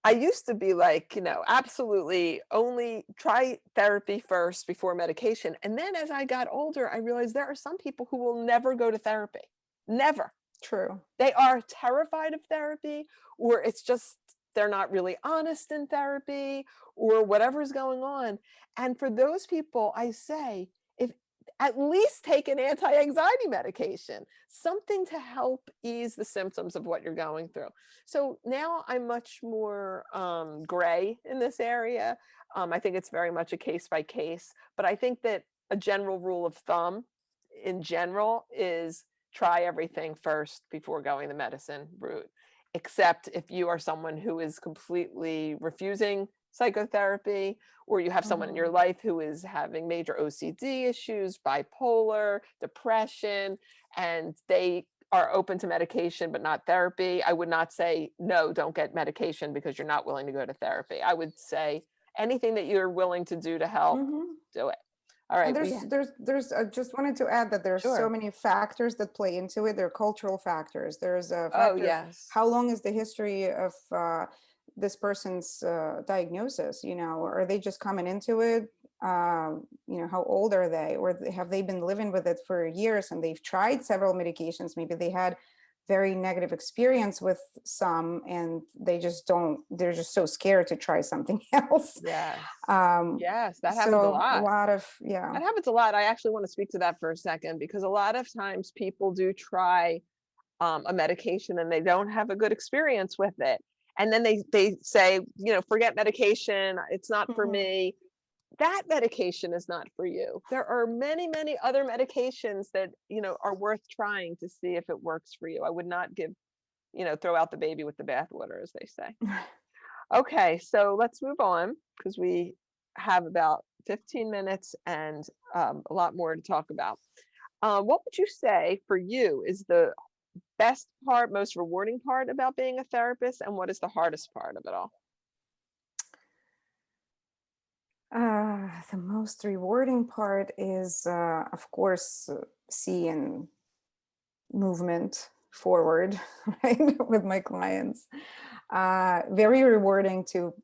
I used to be like, absolutely only try therapy first before medication. And then as I got older, I realized there are some people who will never go to therapy. Never. True. They are terrified of therapy, or it's just they're not really honest in therapy, or whatever's going on. And for those people, I say, if at least take an anti-anxiety medication, something to help ease the symptoms of what you're going through. So now I'm much more gray in this area. I think it's very much a case by case, but I think that a general rule of thumb in general is try everything first before going the medicine route, except if you are someone who is completely refusing psychotherapy, or you have someone in your Mhm. life who is having major OCD issues, bipolar, depression, and they are open to medication but not therapy, I would not say, no, don't get medication because you're not willing to go to therapy. I would say anything that you're willing to do to help, Mhm. do it. All And right, I just wanted to add that there's so sure. many factors that play into it. There are cultural factors. There's a Oh, factor of yes. how long is the history of this person's diagnosis? Are they just coming into it? How old are they? Or have they been living with it for years and they've tried several medications? Maybe they had very negative experience with some and they're just so scared to try something else. Yes. Um, Yes, that happens a so a lot. lot of, yeah. That happens a lot. I actually want to speak to that for a second because a lot of times people do try a medication and they don't have a good experience with it. And then they say, forget medication, it's not for Mhm. me. That medication is not for you. There are many, many other medications that, are worth trying to see if it works for you. I would not throw out the baby with the bathwater, as they say. Okay, so let's move on because we have about 15 minutes and a lot more to talk about. What would you say for you is the best part, most rewarding part about being a therapist, and what is the hardest part of it all? The most rewarding part is, of course, seeing movement forward, right, with my clients. Very rewarding to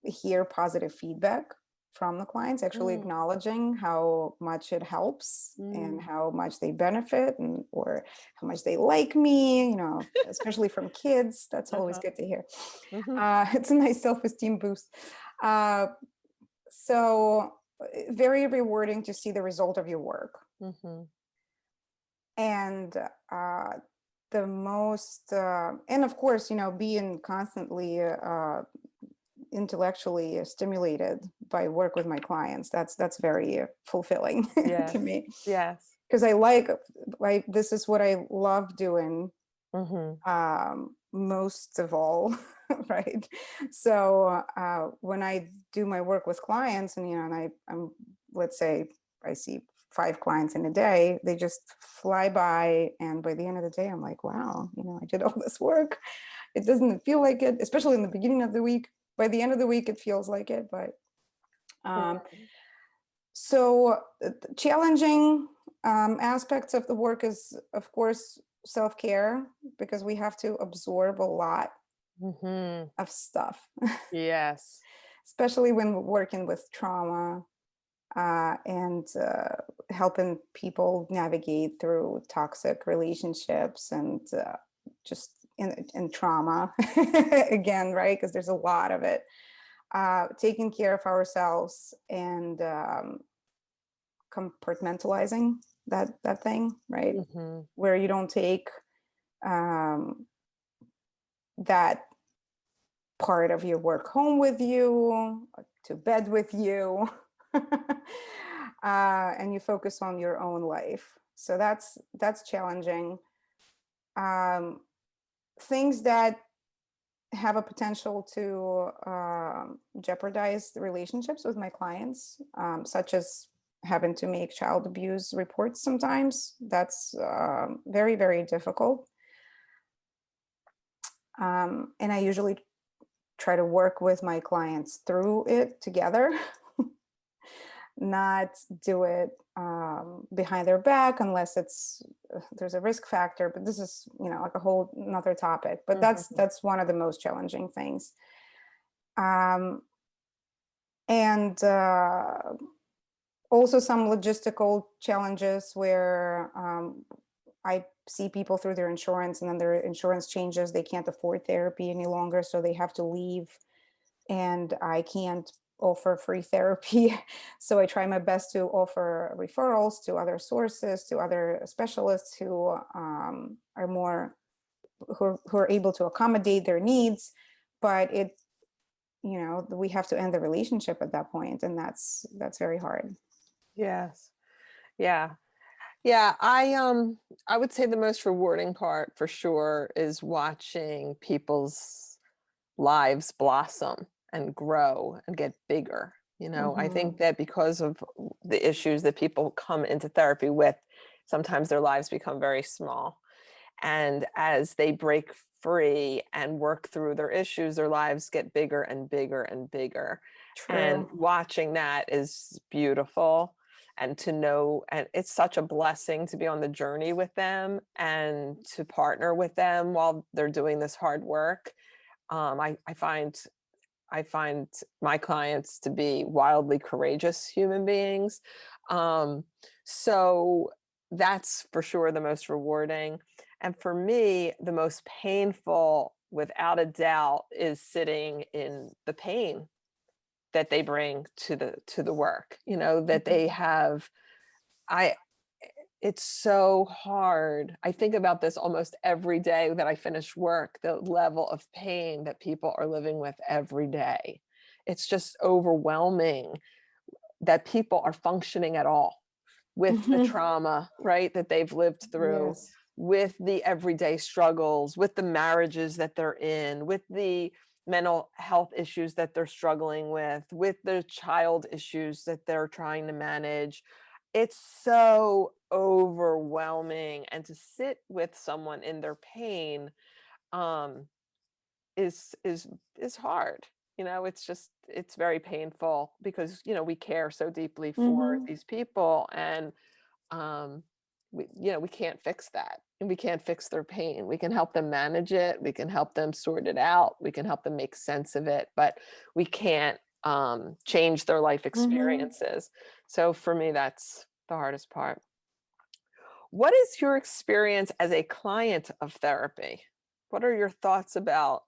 hear positive feedback from the clients, actually Mm, acknowledging how much it helps and mm, how much they benefit or how much they like me, especially from kids. That's always uh-huh, good to hear. mhm, It's a nice self-esteem boost. Uh, so very rewarding to see the result of your work. mhm, And the most and of course, being constantly intellectually stimulated by work with my clients, that's very fulfilling to yes, me, yes, because this is what I love doing, mhm, most of all. Right. So when I do my work with clients, I'm, let's say I see 5 clients in a day, they just fly by, and by the end of the day I'm like, wow, I did all this work. It doesn't feel like it, especially in the beginning of the week. By the end of the week it feels like it, but um, mm, so challenging aspects of the work is, of course, self-care, because we have to absorb a lot mhm, of stuff, yes, especially when we're working with trauma, and helping people navigate through toxic relationships and just in trauma again, right? Because there's a lot of it. Taking care of ourselves and compartmentalizing that thing, right? mhm, Where you don't take um, that part of your work home with you, to bed with you, and you focus on your own life. So that's challenging. Um, Things that have a potential to jeopardize the relationships with my clients, such as having to make child abuse reports sometimes. That's very, very difficult. And I usually try to work with my clients through it together, not do it behind their back unless there's a risk factor. But this is, like a whole another topic. But that's mhm, that's one of the most challenging things. Um, and Also some logistical challenges where I see people through their insurance, and then their insurance changes. They can't afford therapy any longer, so they have to leave, and I can't offer free therapy. So I try my best to offer referrals to other sources, to other specialists who are more who are able to accommodate their needs. But we have to end the relationship at that point, and that's very hard. yes, yeah. Yeah, I would say the most rewarding part for sure is watching people's lives blossom and grow and get bigger. You know, I Mm-hmm. think that because of the issues that people come into therapy with, sometimes their lives become very small. And as they break free and work through their issues, their lives get bigger and bigger and bigger. And True. watching that is beautiful. And to know, and it's such a blessing to be on the journey with them and to partner with them while they're doing this hard work. I find my clients to be wildly courageous human beings. Um, so that's for sure the most rewarding. And for me, the most painful, without a doubt, is sitting in the pain that they bring to the work. You know, that they have. I It's so hard. I think about this almost every day that I finish work, the level of pain that people are living with every day. It's just overwhelming that people are functioning at all with the Mm-hmm. trauma, right, that they've lived through, Yes. with the everyday struggles, with the marriages that they're in, with the mental health issues that they're struggling with the child issues that they're trying to manage. It's so overwhelming, and to sit with someone in their pain um is hard. You know, it's very painful because, you know, we care so deeply for Mm-hmm. these people, and um we can't fix that, and we can't fix their pain. We can help them manage it, we can help them sort it out, we can help them make sense of it, but we can't change their life Mm-hmm. experiences. So for me, that's the hardest part. What is your experience as a client of therapy? What are your thoughts about,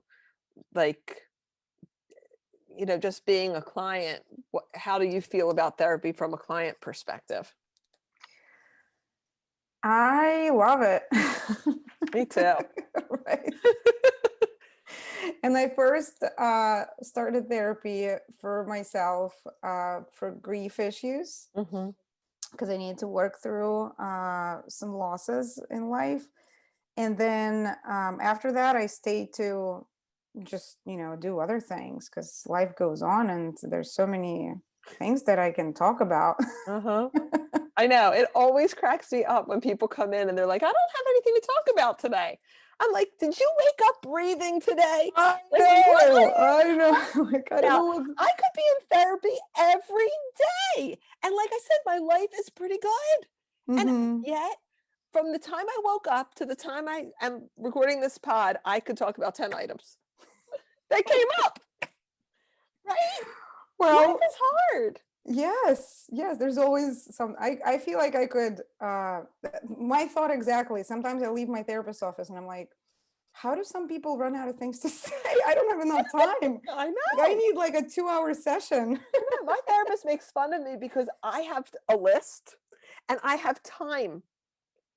like, just being a client? How do you feel about therapy from a client perspective? I love it. Me too. Right. And I first started therapy for myself for grief issues Hmm. because I needed to work through some losses in life. And then after that, I stayed to just, do other things because life goes on and there's so many things that I can talk about. Uh-huh. I know. It always cracks me up when people come in and they're like, I don't have anything to talk about today. I'm like, did you wake up breathing today? I Like, what are know, you I know. talking Like, I don't about? know what. I could be in therapy every day. And like I said, my life is pretty good. And Mm-hmm. yet, from the time I woke up to the time I am recording this pod, I could talk about 10 items that came up, right? Life Well, is hard. yes, yes, there's always some. I feel like I could my thought exactly. Sometimes I leave my therapist's office and I'm like, how do some people run out of things to say? I don't have enough time. I Like I know. need like a 2-hour session. I know. My therapist makes fun of me because I have a list and I have time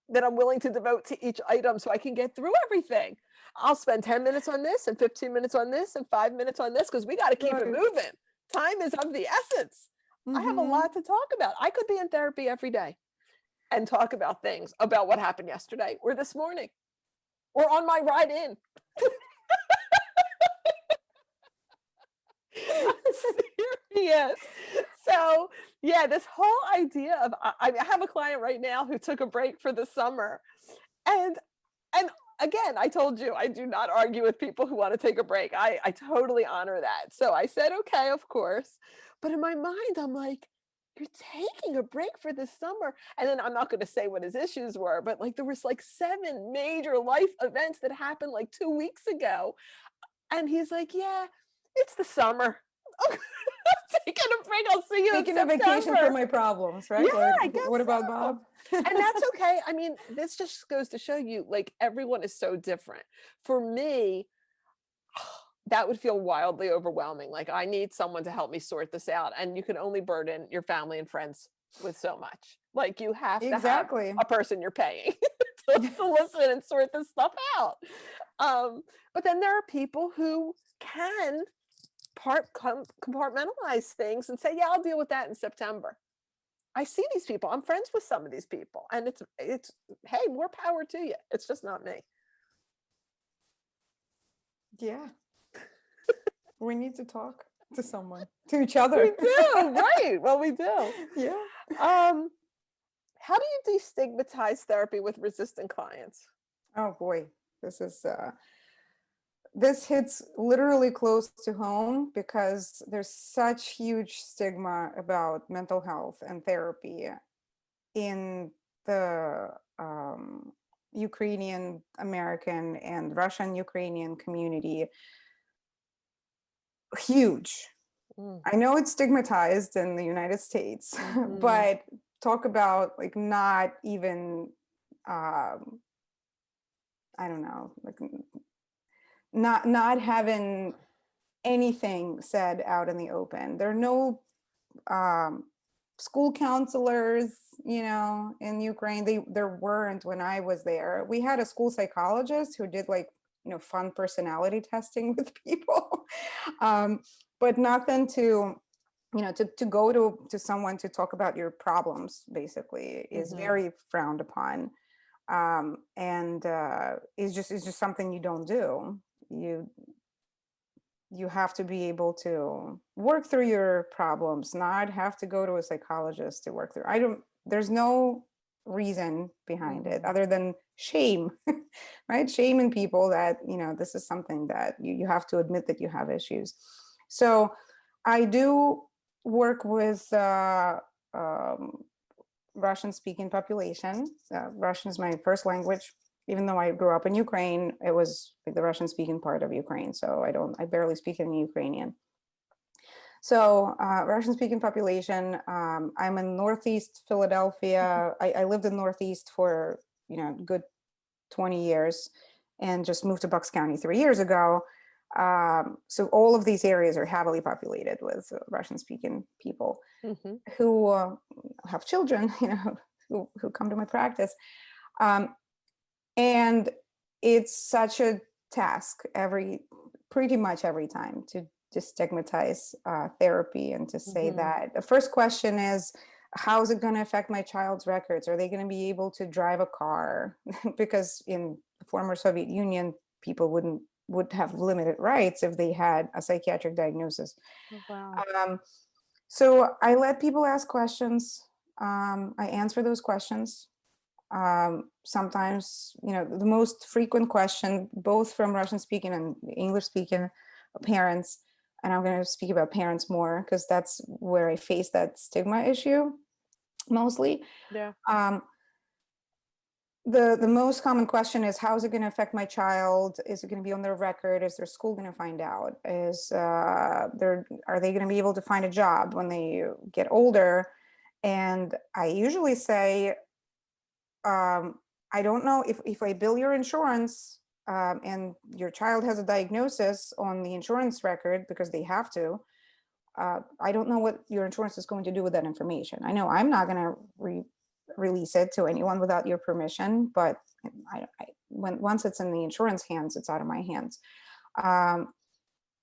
that I'm willing to devote to each item so I can get through everything. I'll spend 10 minutes on this and 15 minutes on this and 5 minutes on this because we got to keep it Right. moving. Time is of the essence. I have a Mm-hmm. lot to talk about. I could be in therapy every day and talk about things, about what happened yesterday or this morning or on my ride in. I'm serious. So, yeah, this whole idea of I have a client right now who took a break for the summer. And and again, I told you I do not argue with people who want to take a break. I totally honor that. So I said, okay, of course. But in my mind, I'm like, you're taking a break for the summer. And then I'm not going to say what his issues were, but like there was like 7 major life events that happened like 2 weeks ago. And he's like, yeah, it's the summer. I'm taking a break. I'll see you in Taking a vacation from September. my problems, Yeah, right? Like, I what guess about so. Bob? And that's okay. I mean, this just goes to show you, like, everyone is so different. For me, that would feel wildly overwhelming. Like, I need someone to help me sort this out. And you can only burden your family and friends with so much. Like, you have to have Exactly. a person you're paying to listen and sort this stuff out. Um, but then there are people who can compartmentalize things and say, yeah, I'll deal with that in September. I see these people. I'm friends with some of these people, and it's hey, more power to you. It's just not me. Yeah, we need to talk. to someone, to each other. We do, right? Well, we do. Yeah. How do you destigmatize therapy with resistant clients? Oh boy, this is this hits literally close to home because there's such huge stigma about mental health and therapy in the Ukrainian American and Russian Ukrainian community. Huge. Mm. I know it's stigmatized in the United States, but talk about like not even, I don't know, like not having anything said out in the open. There are no school counselors, in Ukraine. There weren't when I was there. We had a school psychologist who did like, fun personality testing with people, but nothing to, to go to someone to talk about your problems basically is very frowned upon. And it's just something you don't do. You have to be able to work through your problems, not have to go to a psychologist to work through. There's no reason behind it other than shame, right? Shame in people that, this is something that you have to admit that you have issues. So I do work with Russian speaking population. Russian is my first language. Even though I grew up in Ukraine, it was like the Russian speaking part of Ukraine. So I barely speak any Ukrainian. So Russian speaking population, I'm in Northeast Philadelphia. I lived in Northeast for, good 20 years and just moved to Bucks County 3 years ago. So all of these areas are heavily populated with Russian speaking people who have children, who come to my practice. And it's such a task pretty much every time to destigmatize therapy and to say that the first question is, how is it going to affect my child's records? Are they going to be able to drive a car? Because in the former Soviet Union, people would have limited rights if they had a psychiatric diagnosis. Wow. So I let people ask questions. I answer those questions. Sometimes, the most frequent question, both from Russian speaking and English speaking parents, and I'm going to speak about parents more because that's where I face that stigma issue mostly. Yeah. The most common question is, how is it going to affect my child? Is it going to be on their record? Is their school going to find out? Are they going to be able to find a job when they get older? And I usually say, I don't know if I bill your insurance and your child has a diagnosis on the insurance record because they have to. I don't know what your insurance is going to do with that information. I know I'm not going to release it to anyone without your permission, but once it's in the insurance hands, it's out of my hands.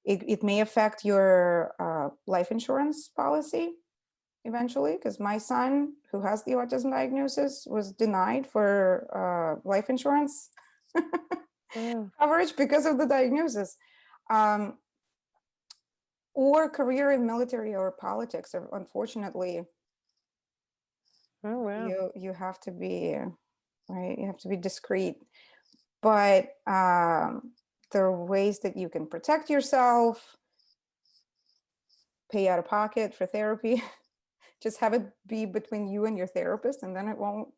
It may affect your life insurance policy eventually, because my son, who has the autism diagnosis, was denied for life insurance coverage because of the diagnosis. Or career in military or politics. Unfortunately, you have to be right. You have to be discreet. But there are ways that you can protect yourself, pay out of pocket for therapy. Just have it be between you and your therapist, and then it won't,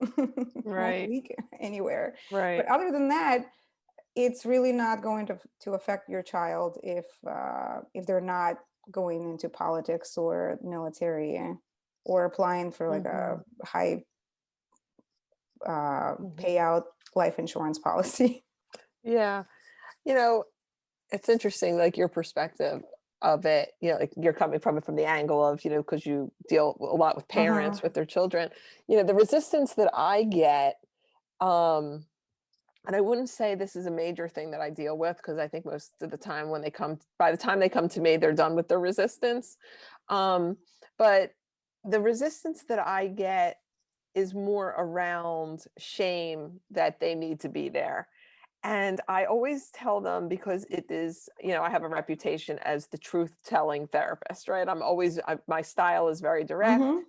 won't leak anywhere. Right. But other than that, it's really not going to affect your child if they're not going into politics or military or applying for like a high payout life insurance policy. Yeah. It's interesting, like your perspective of it, like you're coming from it from the angle of, because you deal a lot with parents with their children, the resistance that I get, and I wouldn't say this is a major thing that I deal with, because I think most of the time by the time they come to me, they're done with their resistance. But the resistance that I get is more around shame that they need to be there. And I always tell them, because it is, I have a reputation as the truth-telling therapist, right? My style is very direct Mm-hmm.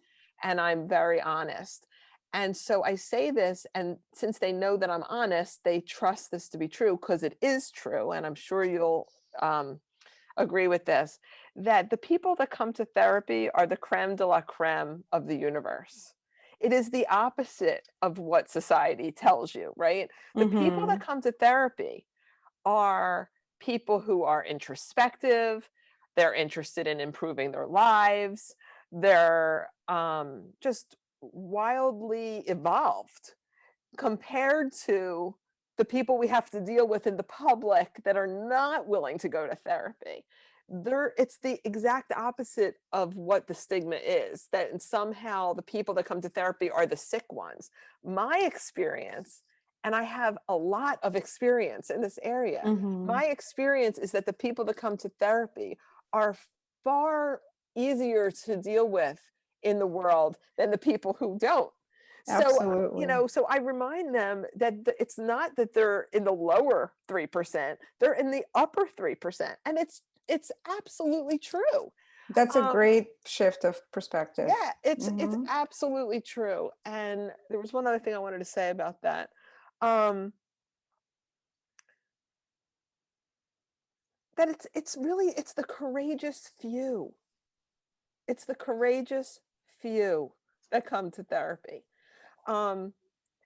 and I'm very honest. And so I say this, and since they know that I'm honest, they trust this to be true because it is true. And I'm sure you'll agree with this, that the people that come to therapy are the creme de la creme of the universe. It is the opposite of what society tells you, right? The people that Mm-hmm. come to therapy are people who are introspective, they're interested in improving their lives, they're just wildly evolved compared to the people we have to deal with in the public that are not willing to go to therapy. It's the exact opposite of what the stigma is, that somehow the people that come to therapy are the sick ones. My experience, and I have a lot of experience in this area, Mm-hmm. my experience is that the people that come to therapy are far easier to deal with in the world than the people who don't. So, Absolutely. so I remind them that it's not that they're in the lower 3%, they're in the upper 3%. And it's absolutely true. That's a Um, great shift of perspective. yeah, it's Mm-hmm. absolutely true. And there was one other thing I wanted to say about that. Um, that it's the courageous few. It's the courageous few that come to therapy. Um,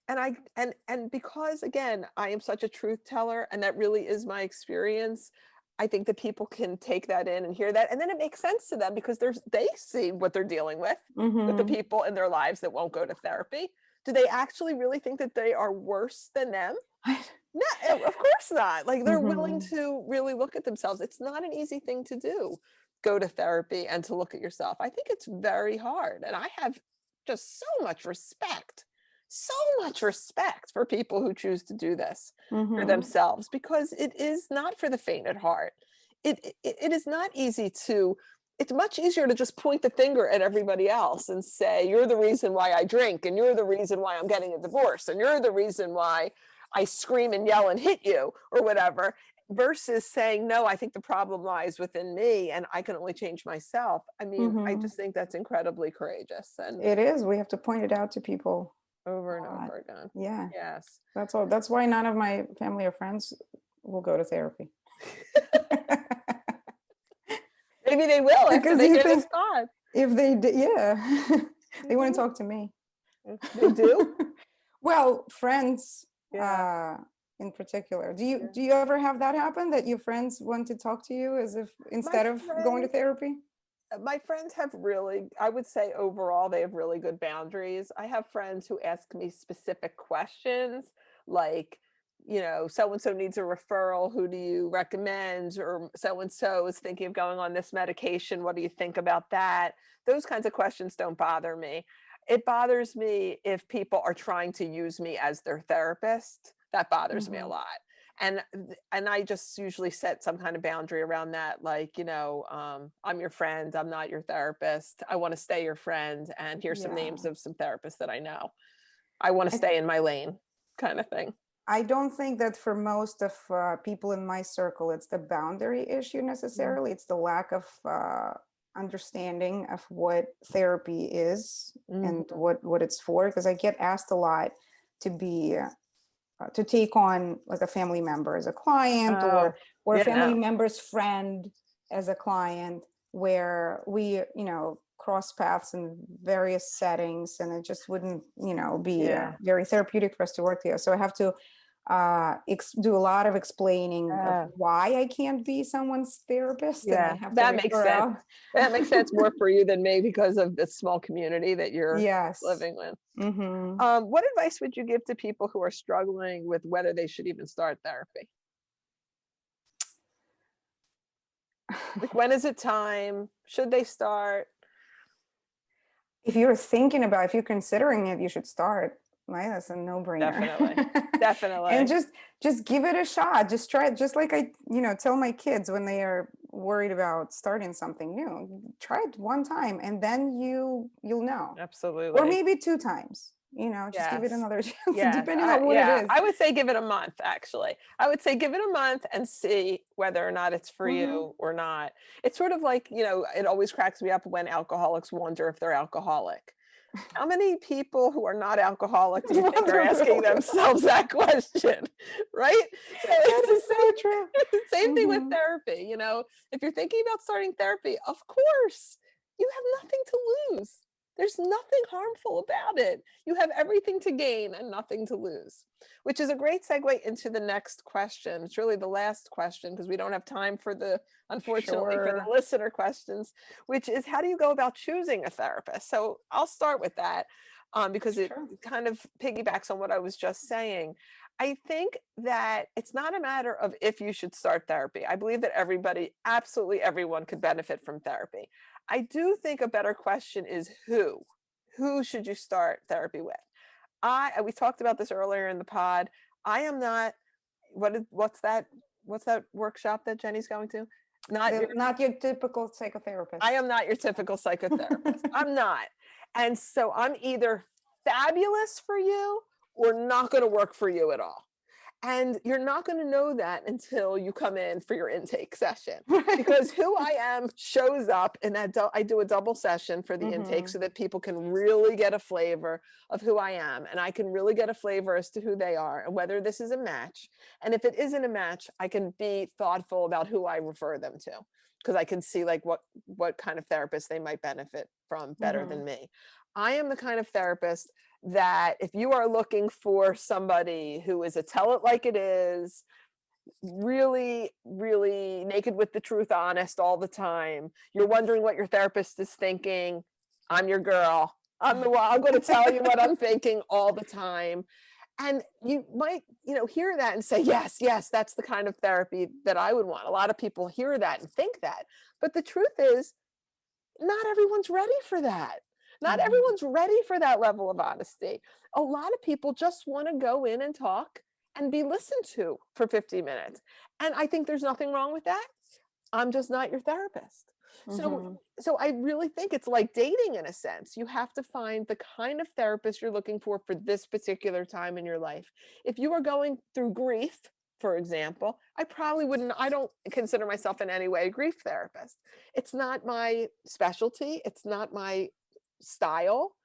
and because again, I am such a truth teller and that really is my experience, I think that people can take that in and hear that, and then it makes sense to them because they see what they're dealing with the Mm-hmm. people in their lives that won't go to therapy. Do they actually really think that they are worse than them? No, of course not. Like, they're willing Mm-hmm. to really look at themselves. It's not an easy thing to do, go to therapy and to look at yourself. I think it's very hard, and I have just so much respect for people who choose to do this for Mm-hmm. themselves, because it is not for the faint at heart. It is not easy to it's much easier to just point the finger at everybody else and say, "You're the reason why I drink, and you're the reason why I'm getting a divorce, and you're the reason why I scream and yell and hit you," or whatever, versus saying, "No, I think the problem lies within me and I can only change myself." I mean, I Mm-hmm. just think that's incredibly courageous, and It is. We have to point it out to people over and a lot. over again. Yeah. Yes. That's all. That's why none of my family or friends will go to therapy. Maybe they will after Because they you hear think this pod. if they did, yeah, they wouldn't Mhm. talk to me. They do? Well, friends, Yeah. uh, in particular. Do you Yeah. do you ever have that happen that your friends want to talk to you as if My instead of going to friends therapy? my friends have really, I would say overall, they have really good boundaries. I have friends who ask me specific questions like, so and so needs a referral. Who do you recommend? Or so and so is thinking of going on this medication. What do you think about that? Those kinds of questions don't bother me. It bothers me if people are trying to use me as their therapist. That bothers me a Hmm. lot. And I just usually set some kind of boundary around that, like, I'm your friend, I'm not your therapist. I want to stay your friend, and here's some names Yeah. of some therapists that I know. I want to I, stay in my lane, kind of thing. I don't think that for most of people in my circle, it's the boundary issue Mm. necessarily. It's the lack of understanding of what therapy is and Mhm. what it's for. Because I get asked a lot to be to take on like a family member as a client Oh, or a yeah, family no. member's friend as a client, where we cross paths in various settings, and it just wouldn't be Yeah. very therapeutic for us to work together. So I have to do a lot of explaining of Uh, why I can't be someone's therapist, and I yeah, have to that makes refer sense. out. That makes sense more for you than me because of the small community that you're Yes. living with. Hmm. What advice would you give to people who are struggling with whether they should even start therapy? Like, when is it time? Should they start? If you're considering it, you should start. Right? That's a no-brainer. Definitely. And Definitely. just give it a shot. Just try it. Just like I, tell my kids when they are worried about starting something new. Try it one time and then you'll know. Or Absolutely. maybe two times. you know, just give it Yes. another chance, Yes. depending on what it Yeah. is. I would say give it a month, actually. I would say give it a month and see whether or not it's for Hmm. you or not. It's sort of like, it always cracks me up when alcoholics wonder if they're alcoholic. How many people who are not alcoholic do you think are Wonder if they're asking alcoholic. themselves that question? Right? So That it's is the so true. same thing with Hmm. therapy. If you're thinking about starting therapy, of course, you have nothing to lose. There's nothing harmful about it. You have everything to gain and nothing to lose, which is a great segue into the next question. It's really the last question because we don't have time for unfortunately, for the Sure. listener questions, which is how do you go about choosing a therapist? So I'll start with that because it Sure. kind of piggybacks on what I was just saying. I think that it's not a matter of if you should start therapy. I believe that everybody, absolutely everyone, could benefit from therapy. I do think a better question is who. Who should you start therapy with? We talked about this earlier in the pod. I am not what's that workshop that Jenny's going to? Not your Not your typical I psychotherapist. am not your typical psychotherapist. I'm not. And so I'm either fabulous for you or not going to work for you at all. And you're not going to know that until you come in for your intake session Right. because who I am shows up in that. I do a double session for the intake Hmm. so that people can really get a flavor of who I am and I can really get a flavor as to who they are and whether this is a match. And if it isn't a match, I can be thoughtful about who I refer them to because I can see like what kind of therapist they might benefit from better Hmm. than me. I am the kind of therapist that if you are looking for somebody who is a tell it like it is, really, really naked with the truth, honest all the time, you're wondering what your therapist is thinking, I'm your girl. I'm the one, I'm going to tell you what I'm thinking all the time. And you might, hear that and say, yes, yes, that's the kind of therapy that I would want. A lot of people hear that and think that. But the truth is, not everyone's ready for that. Not Hmm. everyone's ready for that level of honesty. A lot of people just want to go in and talk and be listened to for 50 minutes. And I think there's nothing wrong with that. I'm just not your therapist. So Hmm. so I really think it's like dating in a sense. You have to find the kind of therapist you're looking for this particular time in your life. If you are going through grief, for example, I don't consider myself in any way a grief therapist. It's not my specialty, it's not my style.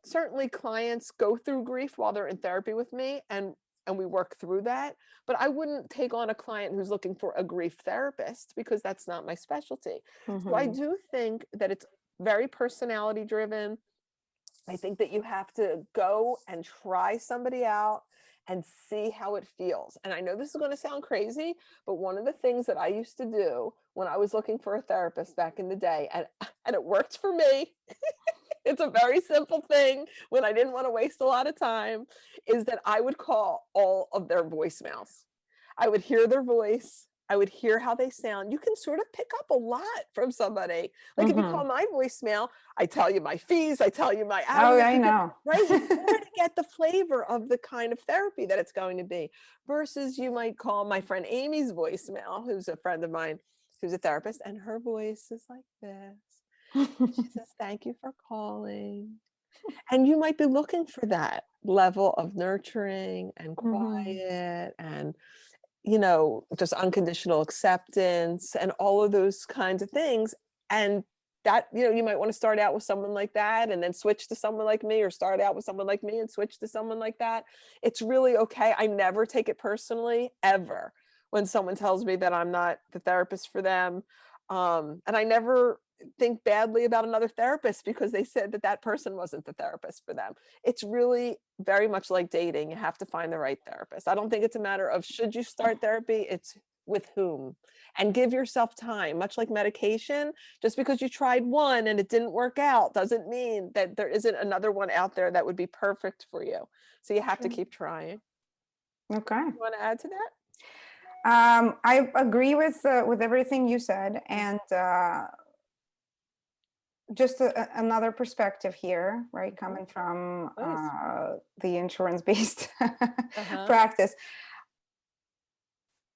Certainly clients go through grief while they're in therapy with me and we work through that, but I wouldn't take on a client who's looking for a grief therapist because that's not my specialty. So I Hmm. do think that it's very personality driven. I think that you have to go and try somebody out and see how it feels. And I know this is going to sound crazy, but one of the things that I used to do when I was looking for a therapist back in the day, and it worked for me, it's a very simple thing when I didn't want to waste a lot of time, is that I would call all of their voicemails. I would hear their voice. I would hear how they sound. You can sort of pick up a lot from somebody. Like if you Hmm. call my voicemail, I tell you my fees, I tell you my Oh, hours, I know. right? You sort of get the flavor of the kind of therapy that it's going to be. Versus you might call my friend Amy's voicemail, who's a friend of mine, who's a therapist, and her voice is like this. And she says, thank you for calling. And you might be looking for that level of nurturing and Hmm. quiet and, just unconditional acceptance and all of those kinds of things. And that, you might want to start out with someone like that and then switch to someone like me, or start out with someone like me and switch to someone like that. It's really okay. I never take it personally, ever, when someone tells me that I'm not the therapist for them. And I never think badly about another therapist because they said that that person wasn't the therapist for them. It's really very much like dating. You have to find the right therapist. I don't think it's a matter of should you start therapy, it's with whom, and give yourself time. Much like medication, just because you tried one and it didn't work out doesn't mean that there isn't another one out there that would be perfect for you. So you have to Sure. keep trying. Okay. You want to add to that? I agree with everything you said, and just another perspective here, right? Mhm. Coming from Nice. the insurance-based Uh-huh. practice,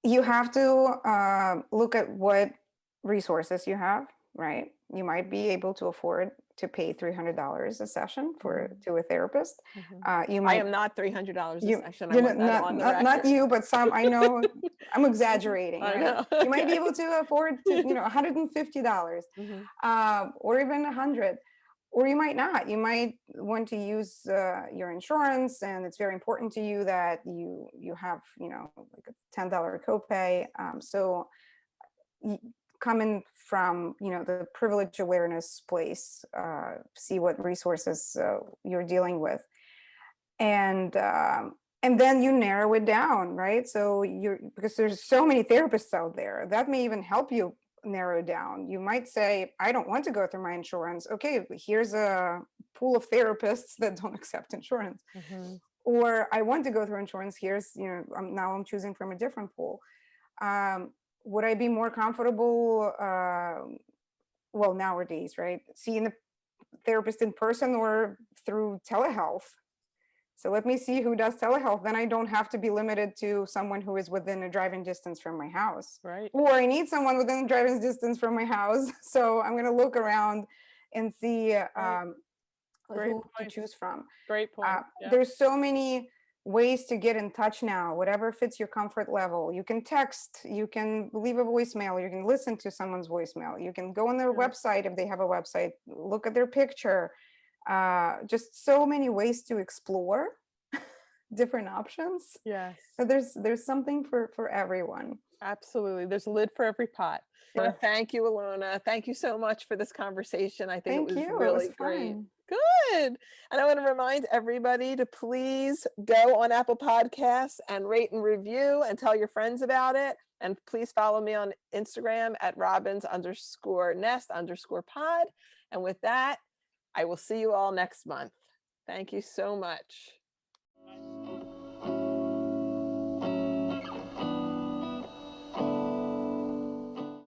you have to look at what resources you have, right? You might be able to afford to pay $300 a session to a therapist. You I might am not $300 a you session. I you know, want that on the not record. you, but some, I know, I'm exaggerating, I right? know. You might be Okay. able to afford to, $150, Mhm. or even 100, or you might not. You might want to use your insurance, and it's very important to you that you have, like a $10 copay. So coming from, the privilege awareness place, see what resources you're dealing with, and then you narrow it down, right? So because there's so many therapists out there, that may even help you narrow down. You might say, I don't want to go through my insurance. Okay, here's a pool of therapists that don't accept insurance. Or I want to go through insurance. Here's, now I'm choosing from a different pool. Would I be more comfortable, well, nowadays, right, seeing a therapist in person or through telehealth? So let me see who does telehealth. Then I don't have to be limited to someone who is within a driving distance from my house. Right. Or I need someone within a driving distance from my house. So I'm going to look around and see Great who to points. choose from. Great point. Yeah. There's so many ways to get in touch now, whatever fits your comfort level. You can text, you can leave a voicemail, you can listen to someone's voicemail, you can go on their website if they have a website, look at their picture. Just so many ways to explore different options. Yes. So there's something for everyone. Absolutely. There's a lid for every pot. Well, thank you, Ilona. Thank you so much for this conversation. I think Thank it was you. It really was great. fun. Good. And I want to remind everybody to please go on Apple Podcasts and rate and review and tell your friends about it. And please follow me on Instagram at Robins_nest_pod. And with that, I will see you all next month. Thank you so much.